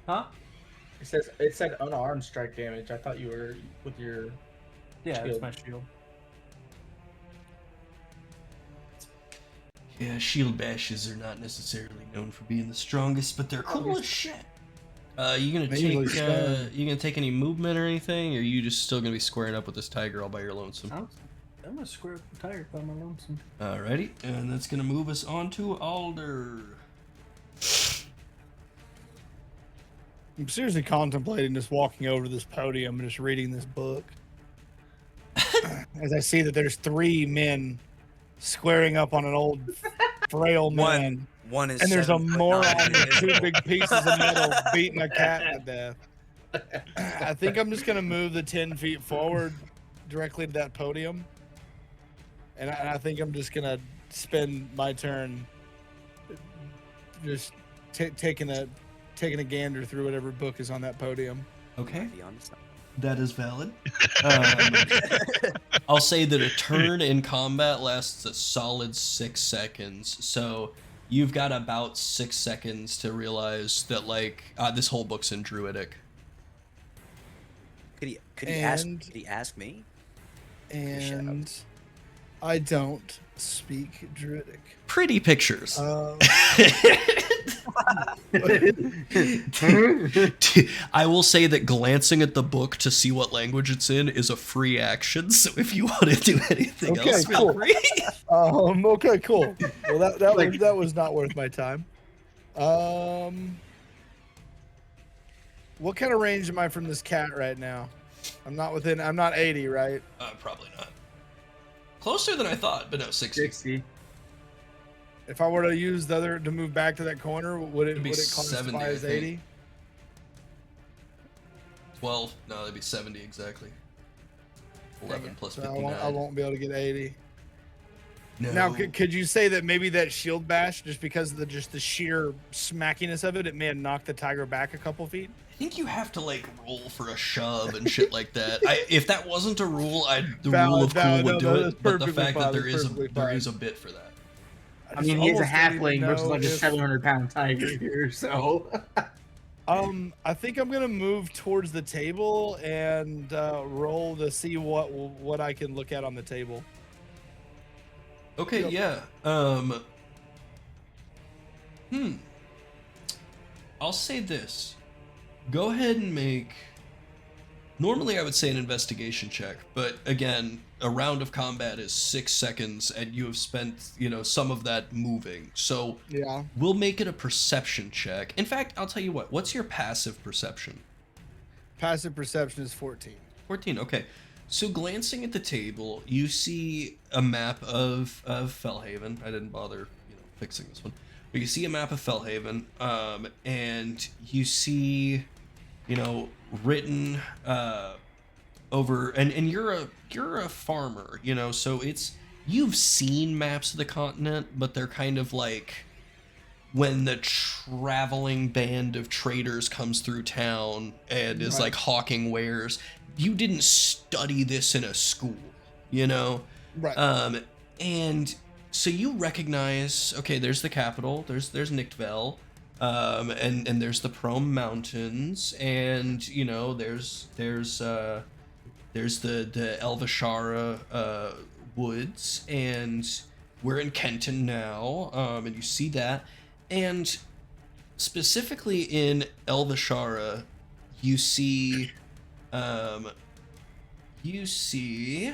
Huh? It said unarmed strike damage. I thought you were with your Yeah, shield. it's my shield. Yeah, shield bashes are not necessarily known for being the strongest, but they're cool as shit. You gonna They usually take you gonna take any movement or anything, or are you just still gonna be squaring up with this tiger all by your lonesome? I'm gonna square up the tiger by my lonesome. Alrighty, and that's gonna move us on to Alder. I'm seriously contemplating just walking over to this podium and just reading this book. As I see that there's 3 men squaring up on an old frail man. One is And there's a 7'9" moron and with 2 invisible. big pieces of metal beating a cat to death. I think I'm just gonna move the 10 feet forward directly to that podium. And I think I'm just gonna spend my turn just taking a gander through whatever book is on that podium. Okay, Be honest. that is valid. I'll say that a turn in combat lasts a solid 6 seconds, so you've got about 6 seconds to realize that, like, this whole book's in Druidic. Could he And- ask me? And I don't speak Druidic. Pretty pictures. I will say that glancing at the book to see what language it's in is a free action, so if you want to do anything Okay, else, feel cool. free. Okay, cool. Well, that was not worth my time. What kind of range am I from this cat right now? I'm not 80, right? Probably not. Closer than I thought, but no, 60. 60. If I were to use the other to move back to that corner, would it It'd be classify 70, as I think. 80? 12, no, that'd be 70 exactly. 11 plus So 59. I won't be able to get 80. No. Now, could you say that maybe that shield bash, just because of the sheer smackiness of it, it may have knocked the tiger back a couple feet? I think you have to, like, roll for a shove and shit like that. If that wasn't a rule, the Valid, rule of cool valid. would No, do that's it, but the perfectly fact fine, that there that's is perfectly there fine. is a bit for that. I mean, he's a almost don't even halfling versus know like a if- 700-pound tiger here, so. I think I'm gonna move towards the table and roll to see what I can look at on the table. Okay, Yep. yeah. I'll say this. Go ahead and make... Normally I would say an investigation check, but again, a round of combat is 6 seconds and you have spent, some of that moving. So Yeah. we'll make it a perception check. In fact, I'll tell you what. What's your passive perception? Passive perception is 14. 14, okay. So glancing at the table, you see a map of Fellhaven. I didn't bother, fixing this one. But you see a map of Fellhaven, and you see, written over, and you're a farmer, so you've seen maps of the continent, but they're kind of like when the traveling band of traders comes through town and is Right. like hawking wares. You didn't study this in a school, Right. and so you recognize, okay, there's the capital, there's Nichtvel, and there's the Prom Mountains, and there's the Elvashara woods, and we're in Kenton now, and you see that, and specifically in Elvashara, you see you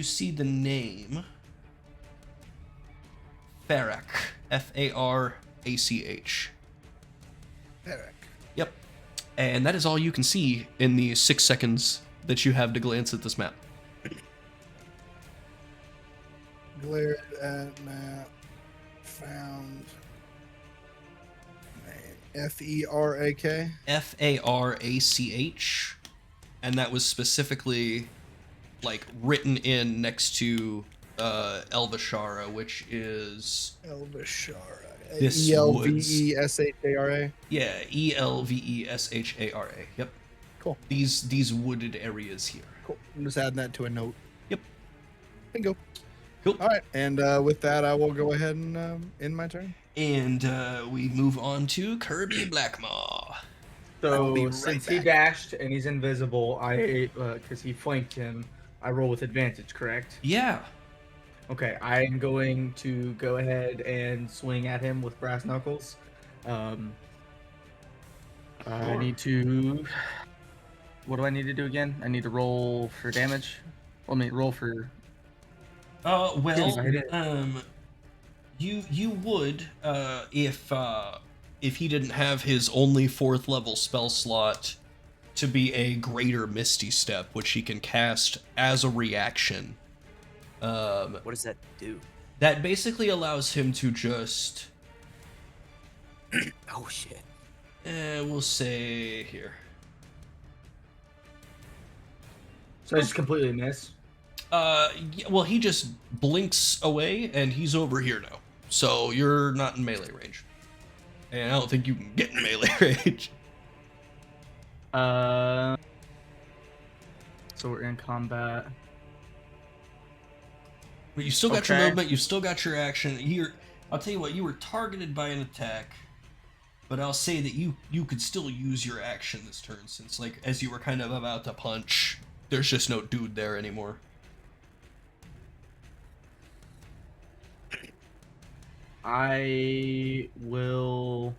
see the name Farak, F-A-R-A-C-H. Eric. Yep. And that is all you can see in the 6 seconds that you have to glance at this map. Glared at map. Found. F-E-R-A-K. F-A-R-A-C-H. And that was specifically, like, written in next to Elvashara, which is... Elvashara. This E-L-V-E-S-H-A-R-A. Yeah, E-L-V-E-S-H-A-R-A. Yep. Cool. These wooded areas here. Cool. I'm just adding that to a note. Yep. Bingo. Cool. All right. And with that, I will go ahead and end my turn. And we move on to Kirby Blackmaw. So be right since he back. dashed and he's invisible, I because he flanked him, I roll with advantage, correct? Yeah. Okay, I'm going to go ahead and swing at him with brass knuckles. I need to. What do I need to do again? I need to roll for damage. Let me roll for. Well, I did. you would if he didn't have his only 4th level spell slot to be a greater Misty Step, which he can cast as a reaction. What does that do? That basically allows him to just Oh shit. we'll say here. So I just completely miss. Well, he just blinks away and he's over here now. So you're not in melee range. And I don't think you can get in melee range. So we're in combat. But you still got your Okay. movement, you still got your action. I'll tell you what, you were targeted by an attack, but I'll say that you could still use your action this turn, since like as you were kind of about to punch, there's just no dude there anymore. I will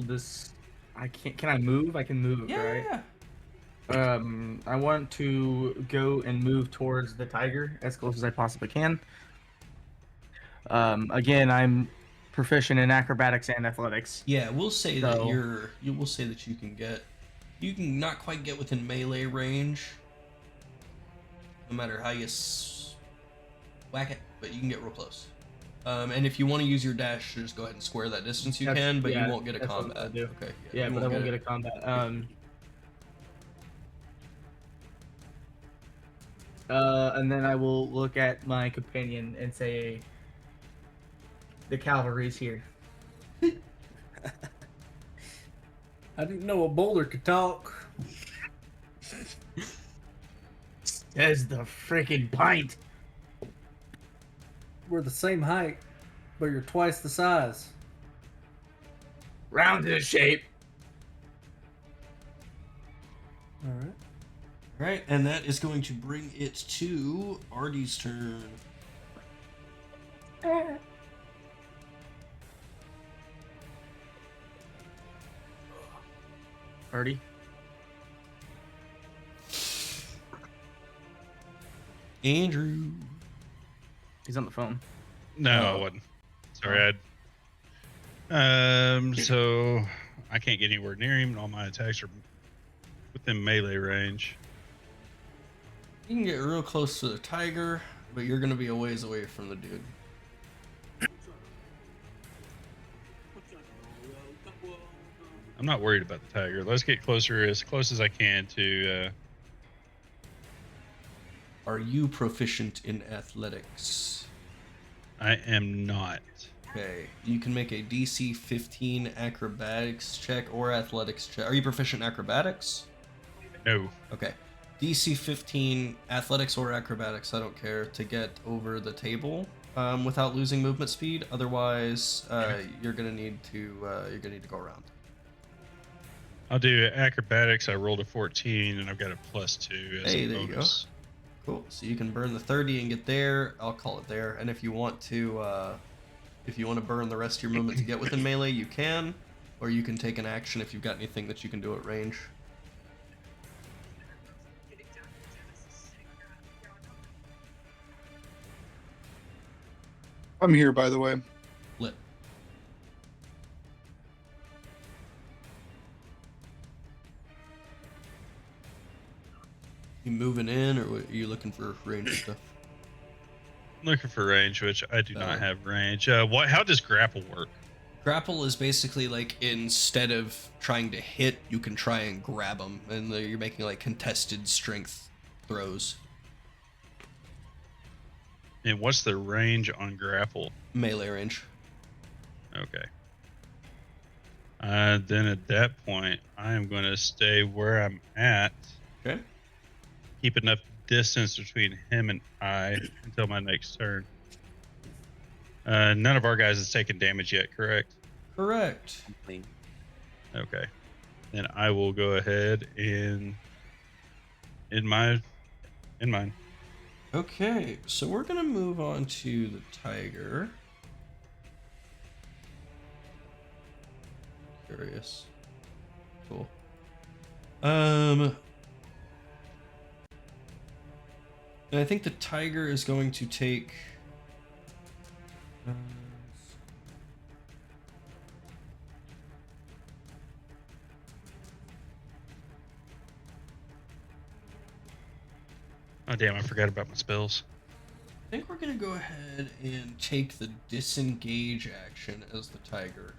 just. I can't. Can I move? I can move, right? Yeah. I want to go and move towards the tiger as close as I possibly can. Again, I'm proficient in acrobatics and athletics. Yeah, we'll say that So- we'll say that you can not quite get within melee range, no matter how you whack it, but you can get real close. And if you want to use your dash to just go ahead and square that distance, you That's- can, but yeah, you won't get a that's what combat. I'll do. Okay. Yeah, you but I won't get a combat. And then I will look at my companion and say, "The cavalry's here." I didn't know a boulder could talk. Says the freaking pint. We're the same height, but you're twice the size. Round in shape. All right. Right, and that is going to bring it to Artie's turn. Artie. Andrew. He's on the phone. No, I Oh. wasn't. Sorry, so I can't get anywhere near him, and all my attacks are within melee range. You can get real close to the tiger, but you're going to be a ways away from the dude. I'm not worried about the tiger. Let's get closer as I can to. Are you proficient in athletics? I am not. Okay, you can make a DC 15 acrobatics check or athletics check. Are you proficient in acrobatics? No. Okay. DC 15 athletics or acrobatics, I don't care, to get over the table without losing movement speed. Otherwise, you're gonna need to go around. I'll do acrobatics. I rolled a 14, and I've got a +2 as Hey, a there you go. bonus. Cool. So you can burn the 30 and get there. I'll call it there. And if you want to burn the rest of your movement to get within melee, you can, or you can take an action if you've got anything that you can do at range. I'm here, by the way. Lit. You moving in, or are you looking for range stuff? Looking for range, which I do Oh. not have range. How does grapple work? Grapple is basically like instead of trying to hit, you can try and grab them, and you're making like contested strength throws. And what's the range on grapple? Melee range. Okay. Then at that point, I am going to stay where I'm at. Okay. Keep enough distance between him and I until my next turn. None of our guys has taken damage yet, correct? Correct. Clean. Okay. Then I will go ahead and in mine. Okay, so we're gonna move on to the tiger. Curious. Cool. And I think the tiger is going to take. Oh damn! I forgot about my spells. I think we're gonna go ahead and take the disengage action as the tiger.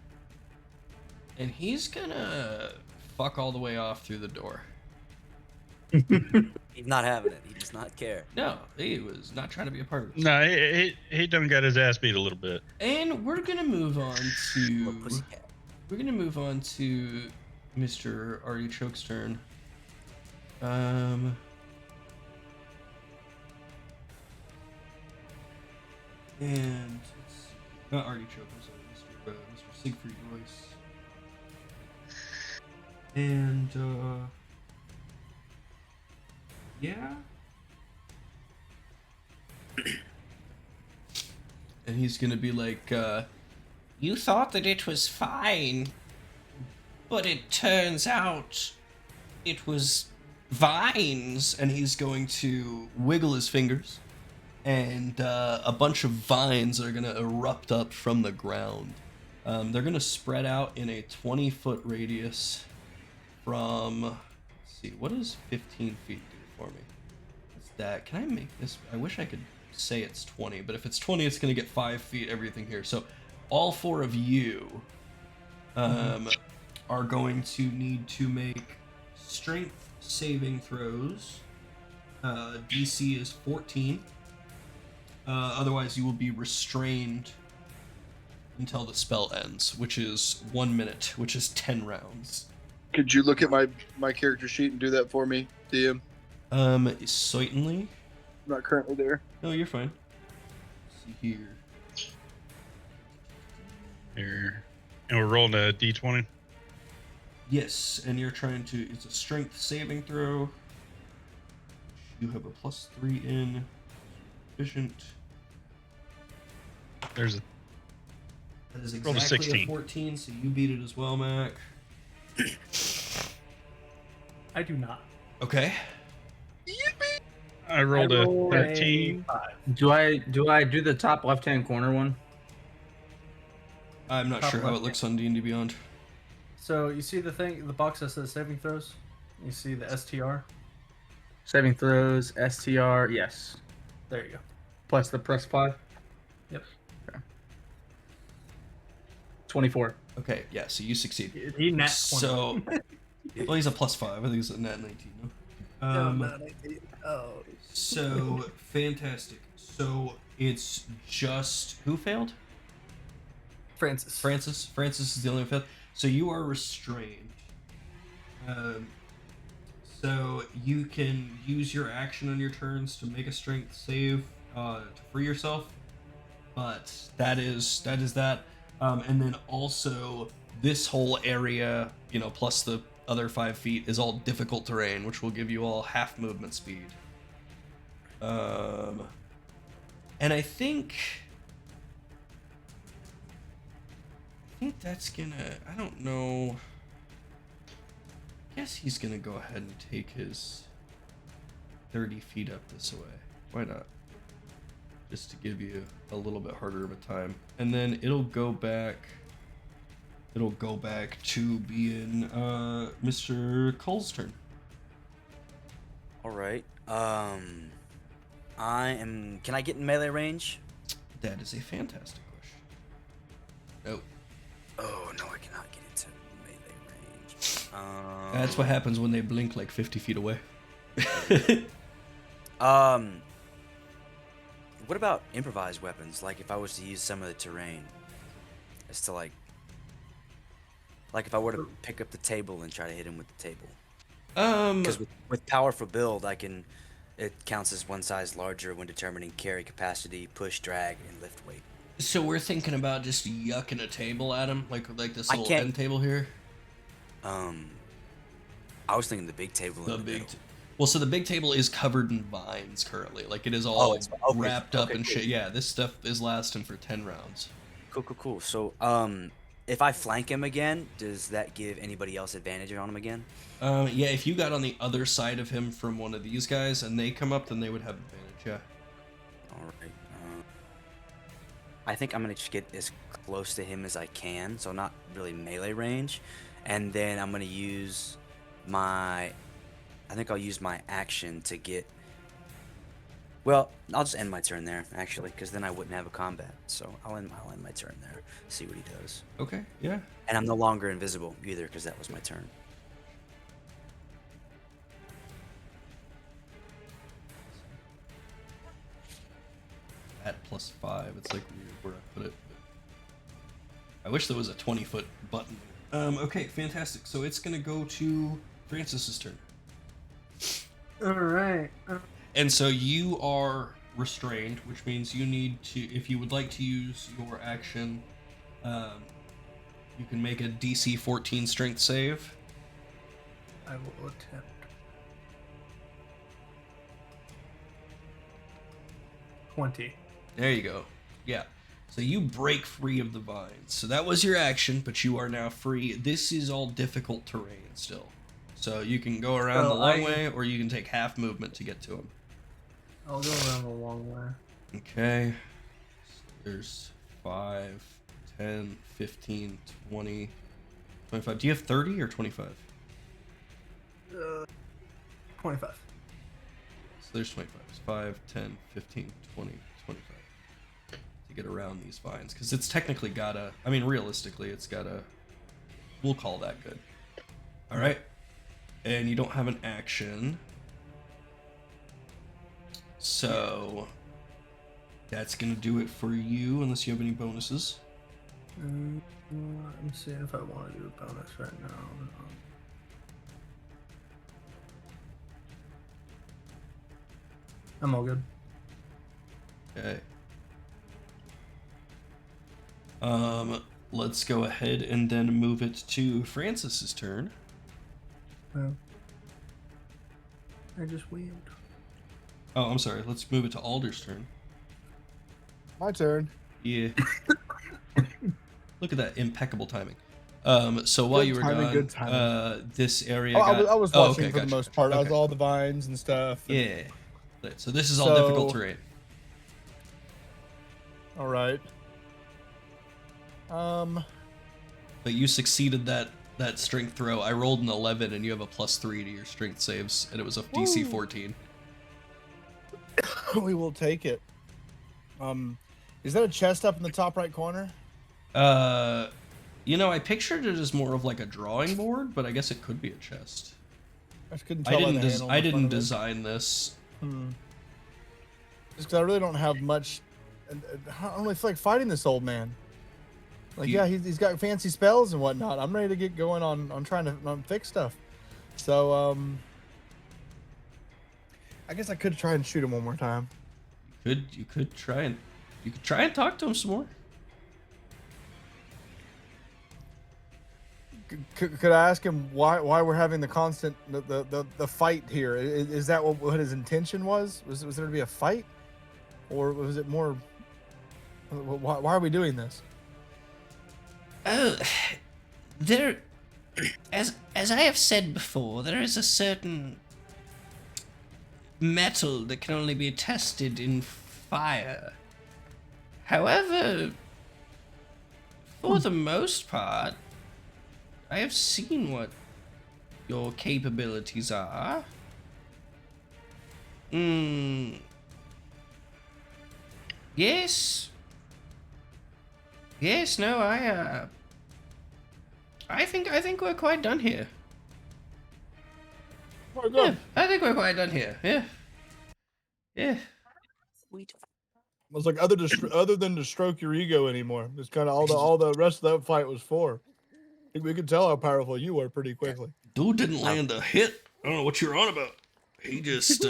And he's gonna fuck all the way off through the door. He's not having it. He does not care. No, he was not trying to be a part of this. No, he done got his ass beat a little bit. And we're gonna move on Little to pussycat. Mr. Artichoke's turn. And let's see. Not Artichoke, I'm sorry, Mr. Siegfried Royce. And yeah. And he's gonna be like, you thought that it was fine, but it turns out it was vines. And he's going to wiggle his fingers, and a bunch of vines are gonna erupt up from the ground. They're gonna spread out in a 20-foot radius from, let's see, what does 15 feet do for me? What's that? Can I make this? I wish I could say it's 20, but if it's 20, it's gonna get 5 feet, everything here. So all four of you are going to need to make strength saving throws. DC is 14. Otherwise, you will be restrained until the spell ends, which is 1 minute, which is 10 rounds. Could you look at my character sheet and do that for me, DM? Certainly. I'm not currently there. No, you're fine. Let's see here. Here. And we're rolling a d20. Yes, and you're trying to. It's a strength saving throw. You have a +3 in. Efficient. There's a That is rolled a exactly 16. 14, so you beat it as well, Mac. I do not. Okay. I rolled a 13. 5. Do I do the top left-hand corner one? I'm not Top sure how it left. looks on D&D Beyond. So you see the thing, the box that says saving throws? You see the STR? Saving throws, STR, yes. There you go. Plus the +5. Yep. Okay. 24. Okay, yeah, so you succeed. He nat 20. So, well, he's a +5. I think he's a nat 19. No? So, fantastic. So, it's just... Who failed? Francis. Francis is the only one who failed. So, you are restrained. So, you can use your action on your turns to make a strength save to free yourself. But that is that. And then also, this whole area, you know, plus the other 5 feet, is all difficult terrain, which will give you all half movement speed. And I think that's gonna, I don't know. I guess he's gonna go ahead and take his 30 feet up this way. Why not? Just to give you a little bit harder of a time. And then it'll go back to being Mr. Cole's turn. All right. Can I get in melee range? That is a fantastic question. Nope. Oh no, I cannot get into melee range. That's what happens when they blink like 50 feet away. What about improvised weapons? Like if I was to use some of the terrain, as to like Like if I were to pick up the table and try to hit him with the table. Um, Because with powerful build, it counts as one size larger when determining carry capacity, push, drag, and lift weight. so we're thinking about just yucking a table at him, like this I little can't- end table here. I was thinking the big table The in the big. middle. Well, so the big table is covered in vines currently. Like it is all it's okay, wrapped up okay, and cool. shit. Yeah, this stuff is lasting for 10 rounds. Cool. So, if I flank him again, does that give anybody else advantage on him again? Yeah, if you got on the other side of him from one of these guys and they come up, then they would have advantage. Yeah. All right. I think I'm gonna just get as close to him as I can, so not really melee range, and then I'm gonna use my. I think I'll use my action to get. Well, I'll just end my turn there actually, because then I wouldn't have a combat. So I'll end my turn there. See what he does. Okay. Yeah. And I'm no longer invisible either, because that was my turn. At +5, it's like weird where I put it. But I wish there was a 20-foot button. Okay, fantastic. So it's gonna go to Francis's turn. All right. And so you are restrained, which means you need to, if you would like to use your action, you can make a DC 14 strength save. I will attempt. There you go. Yeah. So you break free of the vines. So that was your action, but you are now free. This is all difficult terrain still. So you can go around the long way, or you can take half movement to get to him. I'll go around the long way. Okay. So there's 5, 10, 15, 20, 25. Do you have 30 or 25? 25. So there's 25. 5, 10, 15, 20, 25. To get around these vines. Because it's technically gotta... I mean, realistically, it's gotta... We'll call that good. Alright. And you don't have an action. So... That's gonna do it for you, unless you have any bonuses. I'm seeing if I want to do a bonus right now. I'm all good. Okay. Let's go ahead and then move it to Francis's turn. Well, I just wheeled. Oh, I'm sorry. Let's move it to Alder's turn. My turn. Yeah. Look at that impeccable timing. So while Good you were timing, gone, good timing. this area. Oh, got... I was Oh, watching okay, for gotcha. the most part. I was Okay. all the vines and stuff. And, Yeah. So this is all difficult terrain. All right. But you succeeded that strength throw. I rolled an 11, and you have a +3 to your strength saves, and it was a DC 14. We will take it. Is that a chest up in the top right corner? You know, I pictured it as more of like a drawing board, but I guess it could be a chest. I just couldn't tell. I didn't design this. Just because I really don't have much. I don't really feel like fighting this old man. Like, yeah, he's got fancy spells and whatnot. I'm ready to get going on trying to fix stuff. So, I guess I could try and shoot him one more time. You could try and talk to him some more. Could I ask him why we're having the constant the fight here? Is that what his intention was? Was there to be a fight, or was it more? Why are we doing this? Oh, there, as I have said before, there is a certain metal that can only be tested in fire. However, for the most part, I have seen what your capabilities are. Yes. Yes, no, I think we're quite done here. Oh, good. Yeah, I think we're quite done here. Yeah. Yeah. Sweet. It's like other than to stroke your ego anymore. It's kind of all the rest of that fight was for. We could tell how powerful you are pretty quickly. Dude didn't land a hit. I don't know what you're on about. He just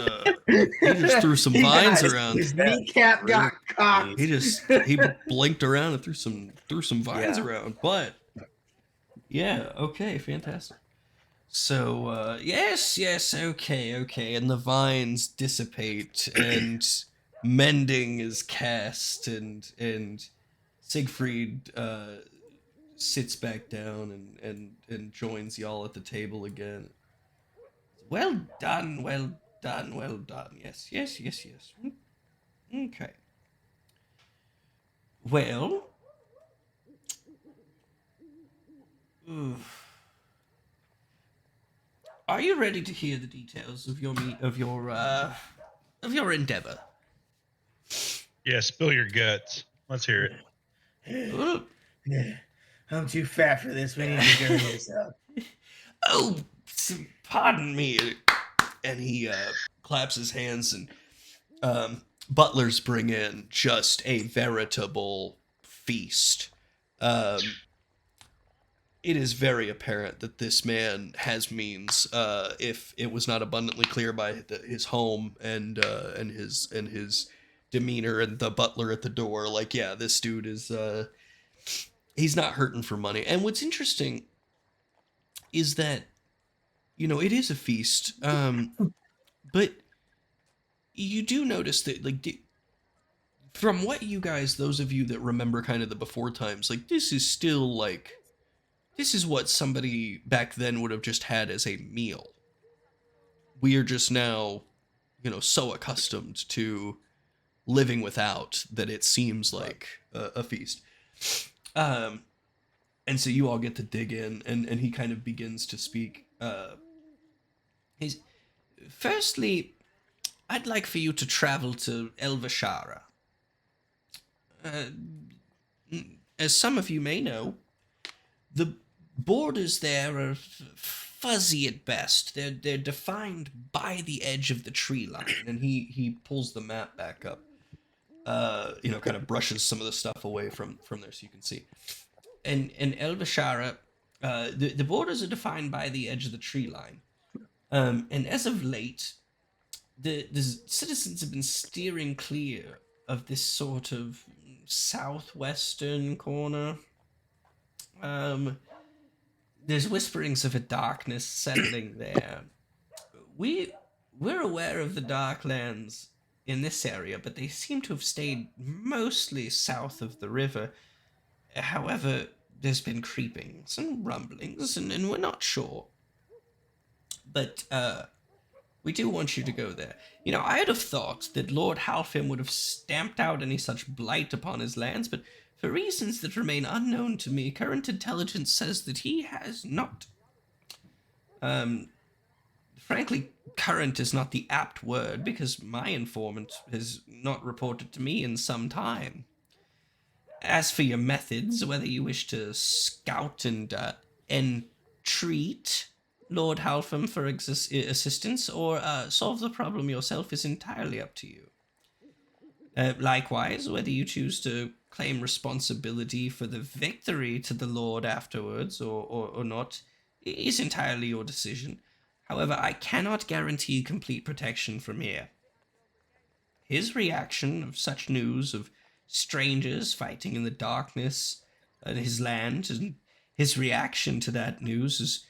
threw some vines around. His kneecap got cocked. He blinked around and threw some vines Yeah. around. But yeah, okay, fantastic. So yes, okay, and the vines dissipate and mending is cast and Siegfried sits back down and joins y'all at the table again. Well done. Yes. Okay. Well, are you ready to hear the details of your endeavor? Yeah, spill your guts. Let's hear it. Well, I'm too fat for this. We need to gird this up. oh, pardon me. And he claps his hands, and butlers bring in just a veritable feast. It is very apparent that this man has means. If it was not abundantly clear by his home and his demeanor and the butler at the door, like, yeah, this dude is he's not hurting for money. And what's interesting is that, you know, it is a feast, but you do notice that, like, from what you guys, those of you that remember kind of the before times, like, this is still, like, this is what somebody back then would have just had as a meal. We are just now, you know, so accustomed to living without that it seems like a feast. And so you all get to dig in, and he kind of begins to speak. Firstly, I'd like for you to travel to Elvashara. As some of you may know, the borders there are fuzzy at best. They're defined by the edge of the tree line, and he pulls the map back up. You know, kind of brushes some of the stuff away from there so you can see. And Elvashara, the borders are defined by the edge of the tree line. And as of late, the citizens have been steering clear of this sort of southwestern corner. There's whisperings of a darkness settling there. We're aware of the Darklands in this area, but they seem to have stayed mostly south of the river. However, there's been creepings and rumblings, and we're not sure. But we do want you to go there. You know, I'd have thought that Lord Halfham would have stamped out any such blight upon his lands, but for reasons that remain unknown to me, current intelligence says that he has not. Frankly, current is not the apt word, because my informant has not reported to me in some time. As for your methods, whether you wish to scout and entreat Lord Halfham for assistance, or solve the problem yourself, is entirely up to you. Likewise, whether you choose to claim responsibility for the victory to the Lord afterwards, or not, is entirely your decision. However, I cannot guarantee complete protection from here. His reaction of such news of strangers fighting in the darkness in his land, and his reaction to that news is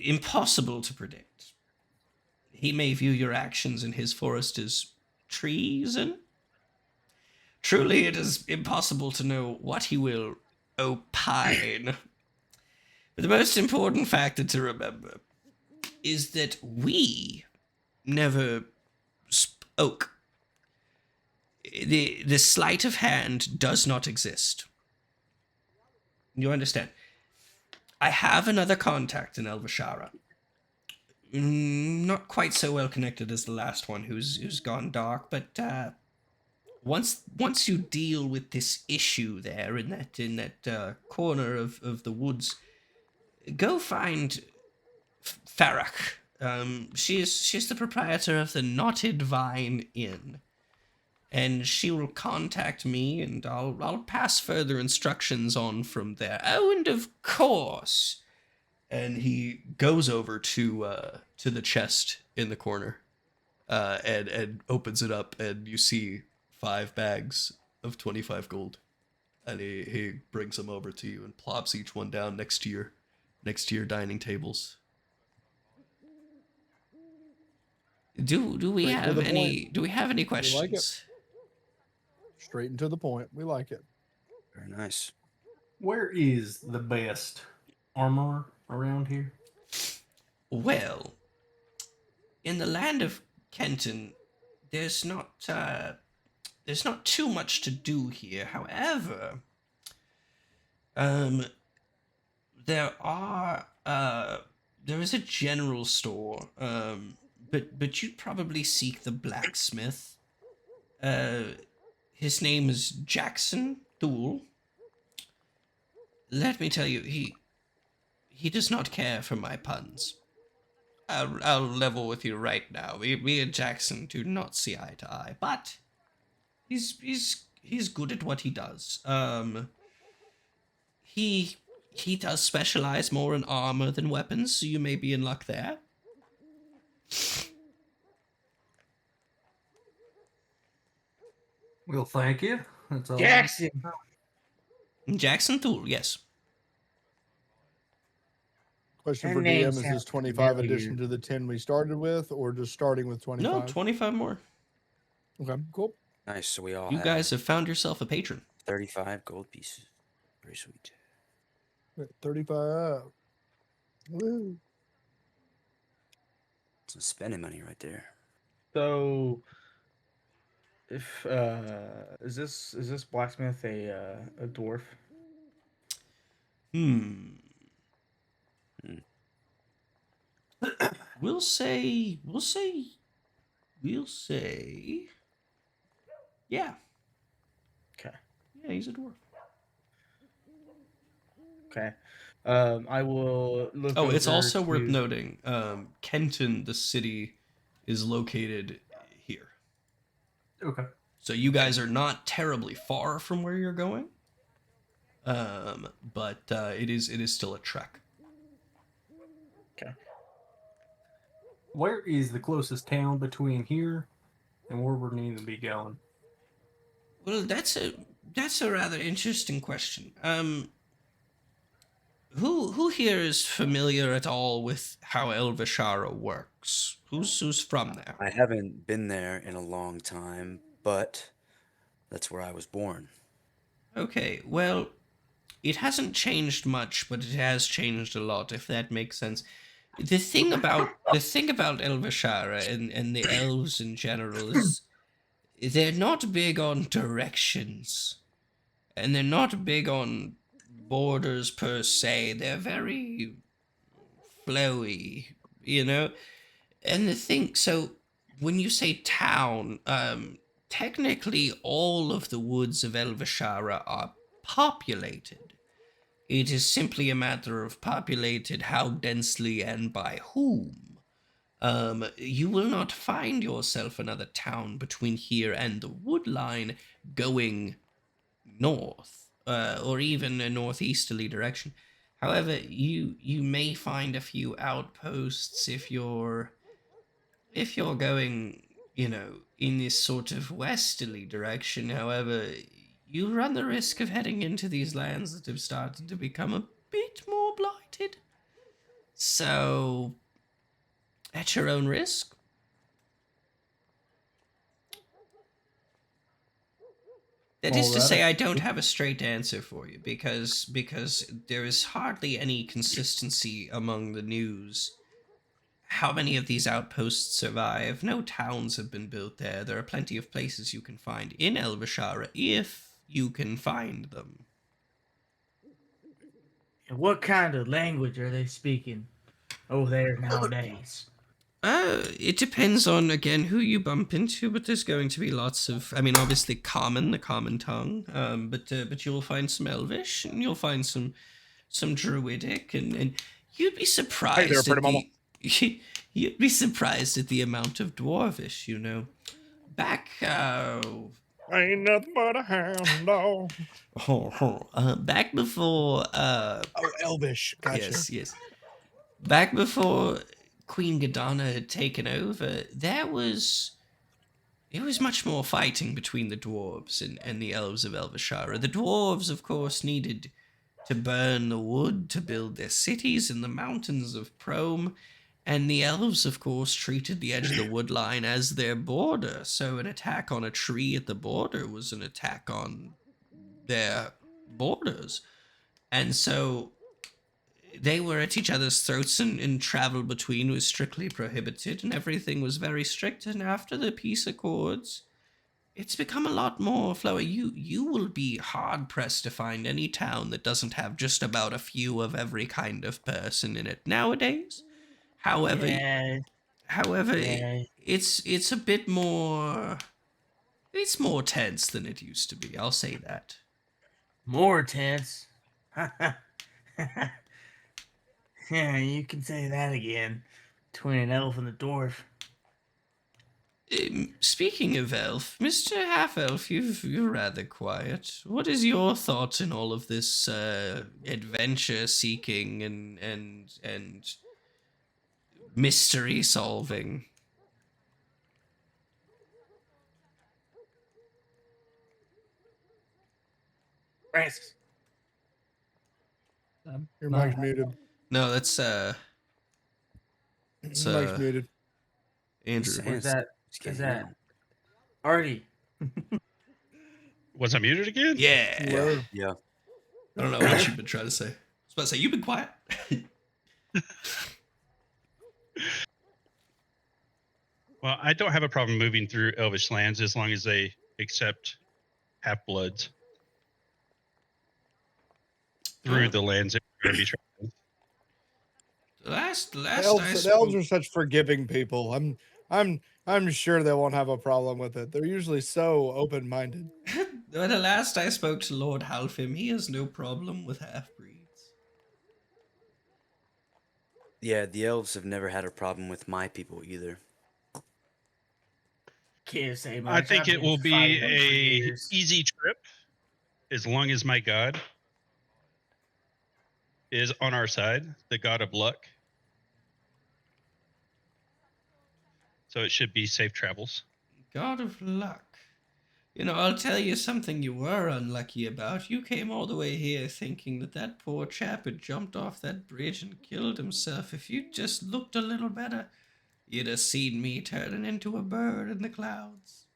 impossible to predict. He may view your actions in his forest as treason. Truly, it is impossible to know what he will opine. But the most important factor to remember is that we never spoke. The sleight of hand does not exist. You understand? I have another contact in Elvashara. Not quite so well connected as the last one who's gone dark, but once you deal with this issue there in that corner of the woods, go find Farrak. She's the proprietor of the Knotted Vine Inn. and she will contact me, and I'll pass further instructions on from there. Oh, and of course. And he goes over to the chest in the corner, and opens it up, and you see 5 bags of 25 gold, and he brings them over to you and plops each one down next to your dining tables. Do we Straight to have the any point. do we have any like it. questions? Straight and to the point. We like it. Very nice. Where is the best armor around here? Well, in the land of Kenton, there's not too much to do here. However, there is a general store, but you'd probably seek the blacksmith. His name is Jackson Thule. Let me tell you, he does not care for my puns. I'll level with you right now. Me and Jackson do not see eye to eye, but he's good at what he does. He does specialize more in armor than weapons, so you may be in luck there. Well, thank you. That's all. Jackson. Jackson Thule, yes. Question That for name DM: Is this sounds 25 familiar. addition to the 10 we started with, or just starting with 25? No, 25 more. Okay, cool. Nice. So we all You have guys have found yourself a patron. 35 gold pieces. Very sweet. 35. Woo. Some spending money right there. So, if is this blacksmith a dwarf? We'll say, yeah. Okay. Yeah, he's a dwarf. Okay. I will look. Oh, it's over also worth to- noting, Kenton, the city, is located here. Okay. So you guys are not terribly far from where you're going. But it is still a trek. Okay. Where is the closest town between here and where we need to be going? Well, that's a rather interesting question. Who here is familiar at all with how Elvishara works? Who's from there? I haven't been there in a long time, but that's where I was born. Okay, well, it hasn't changed much, but it has changed a lot, if that makes sense. The thing about Elvishara and the elves in general is they're not big on directions, and they're not big on borders per se. They're very flowy, you know. And the thing, so when you say town, technically all of the woods of Elvishara are populated. It is simply a matter of populated how densely and by whom. You will not find yourself another town between here and the wood line going north, or even a northeasterly direction. However, you may find a few outposts if you're going, in this sort of westerly direction. However, you run the risk of heading into these lands that have started to become a bit more blighted. So, at your own risk. That is to say, I don't have a straight answer for you, because there is hardly any consistency among the news. How many of these outposts survive? No towns have been built there. There are plenty of places you can find in Elvishara if you can find them. And what kind of language are they speaking over there nowadays? It depends on, again, who you bump into, but there's going to be lots of, obviously the common tongue, but you'll find some Elvish, and you'll find some Druidic, and you'd be surprised pretty mama. you'd be surprised at the amount of Dwarvish, back Ain't nothing but a hound dog. back before Oh, Elvish. Gotcha. yes. Back before Queen Gadana had taken over, it was much more fighting between the dwarves and the elves of Elvashara. The dwarves, of course, needed to burn the wood to build their cities in the mountains of Prome, and the elves, of course, treated the edge of the wood line as their border. So an attack on a tree at the border was an attack on their borders. And so they were at each other's throats, and travel between was strictly prohibited, and everything was very strict. And after the peace accords, it's become a lot more flowy. You will be hard pressed to find any town that doesn't have just about a few of every kind of person in it nowadays. However, Yeah. it's a bit more. It's more tense than it used to be. I'll say that. More tense. Yeah, you can say that again. Between an elf and a dwarf. Speaking of elf, Mr. Half-Elf, you're rather quiet. What is your thoughts in all of this adventure seeking and mystery solving? Francis. Your mic's muted. No, that's Your mic's muted. Andrew. Is that Artie? Was I muted again? Yeah. Yeah. I don't know what you've been trying to say. I was about to say, you've been quiet. Well, I don't have a problem moving through Elvish lands as long as they accept half-bloods through the lands that we're going to be traveling. The elves are such forgiving people. I'm sure they won't have a problem with it. They're usually so open-minded. The last I spoke to Lord Halfim, he has no problem with half-breeds. Yeah, the elves have never had a problem with my people either. Can't say much. I think I've it been will be fighting them for a years. easy trip as long as my god is on our side, the god of luck. So it should be safe travels. God of luck. You know, I'll tell you something you were unlucky about. You came all the way here thinking that poor chap had jumped off that bridge and killed himself. If you'd just looked a little better, you'd have seen me turning into a bird in the clouds.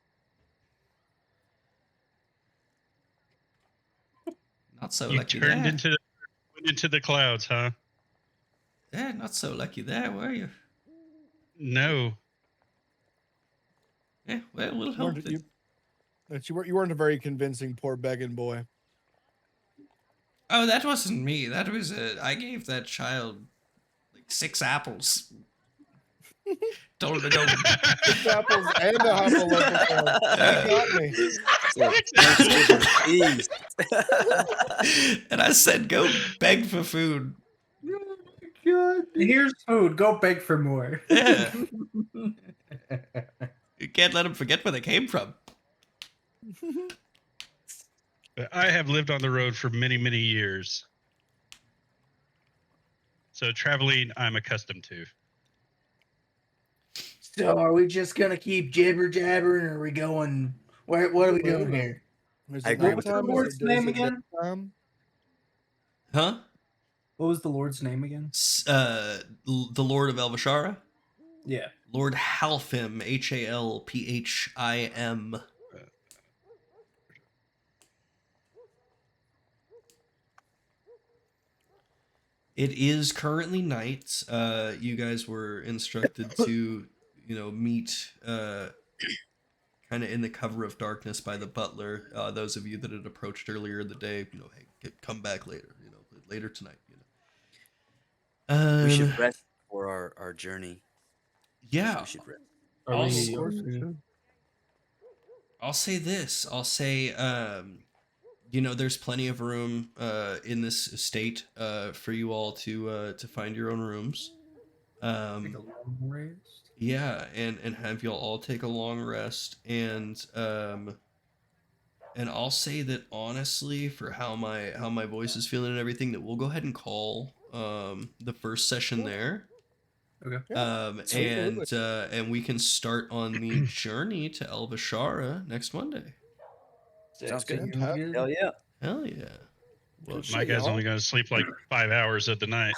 Not so You lucky turned there. went into the clouds, huh? Yeah, not so lucky there, were you? No. Yeah, well, we'll hope that... You weren't a very convincing poor begging boy. Oh, that wasn't me. That was I gave that child like 6 apples. Don't. 6 apples and a You got me. And I said, go beg for food. Oh my god. Here's food. Go beg for more. Yeah. You can't let them forget where they came from. I have lived on the road for many, many years. So traveling, I'm accustomed to. So are we just gonna keep jibber jabbering, or are we going? What are we doing here? Is I it agree with nighttime? the Lord's name again? Huh? What was the Lord's name again? The Lord of Elvashara? Yeah. Lord Halfim, Halphim. It is currently night. You guys were instructed to, meet kind of in the cover of darkness by the butler. Those of you that had approached earlier in the day, hey, come back later, later tonight. We should rest for our journey. Yeah. We should rest. I'll say this. I'll say, there's plenty of room in this estate for you all to find your own rooms. Take a long rest. Yeah, and have y'all all take a long rest, and I'll say that honestly, for how my voice is feeling and everything, that we'll go ahead and call the first session there. Okay. And we can start on the journey to Elvashara next Monday. Sounds good. Good. Hell yeah. Hell yeah. Well, Good My shit, guy's y'all. only going to sleep like 5 hours of the night.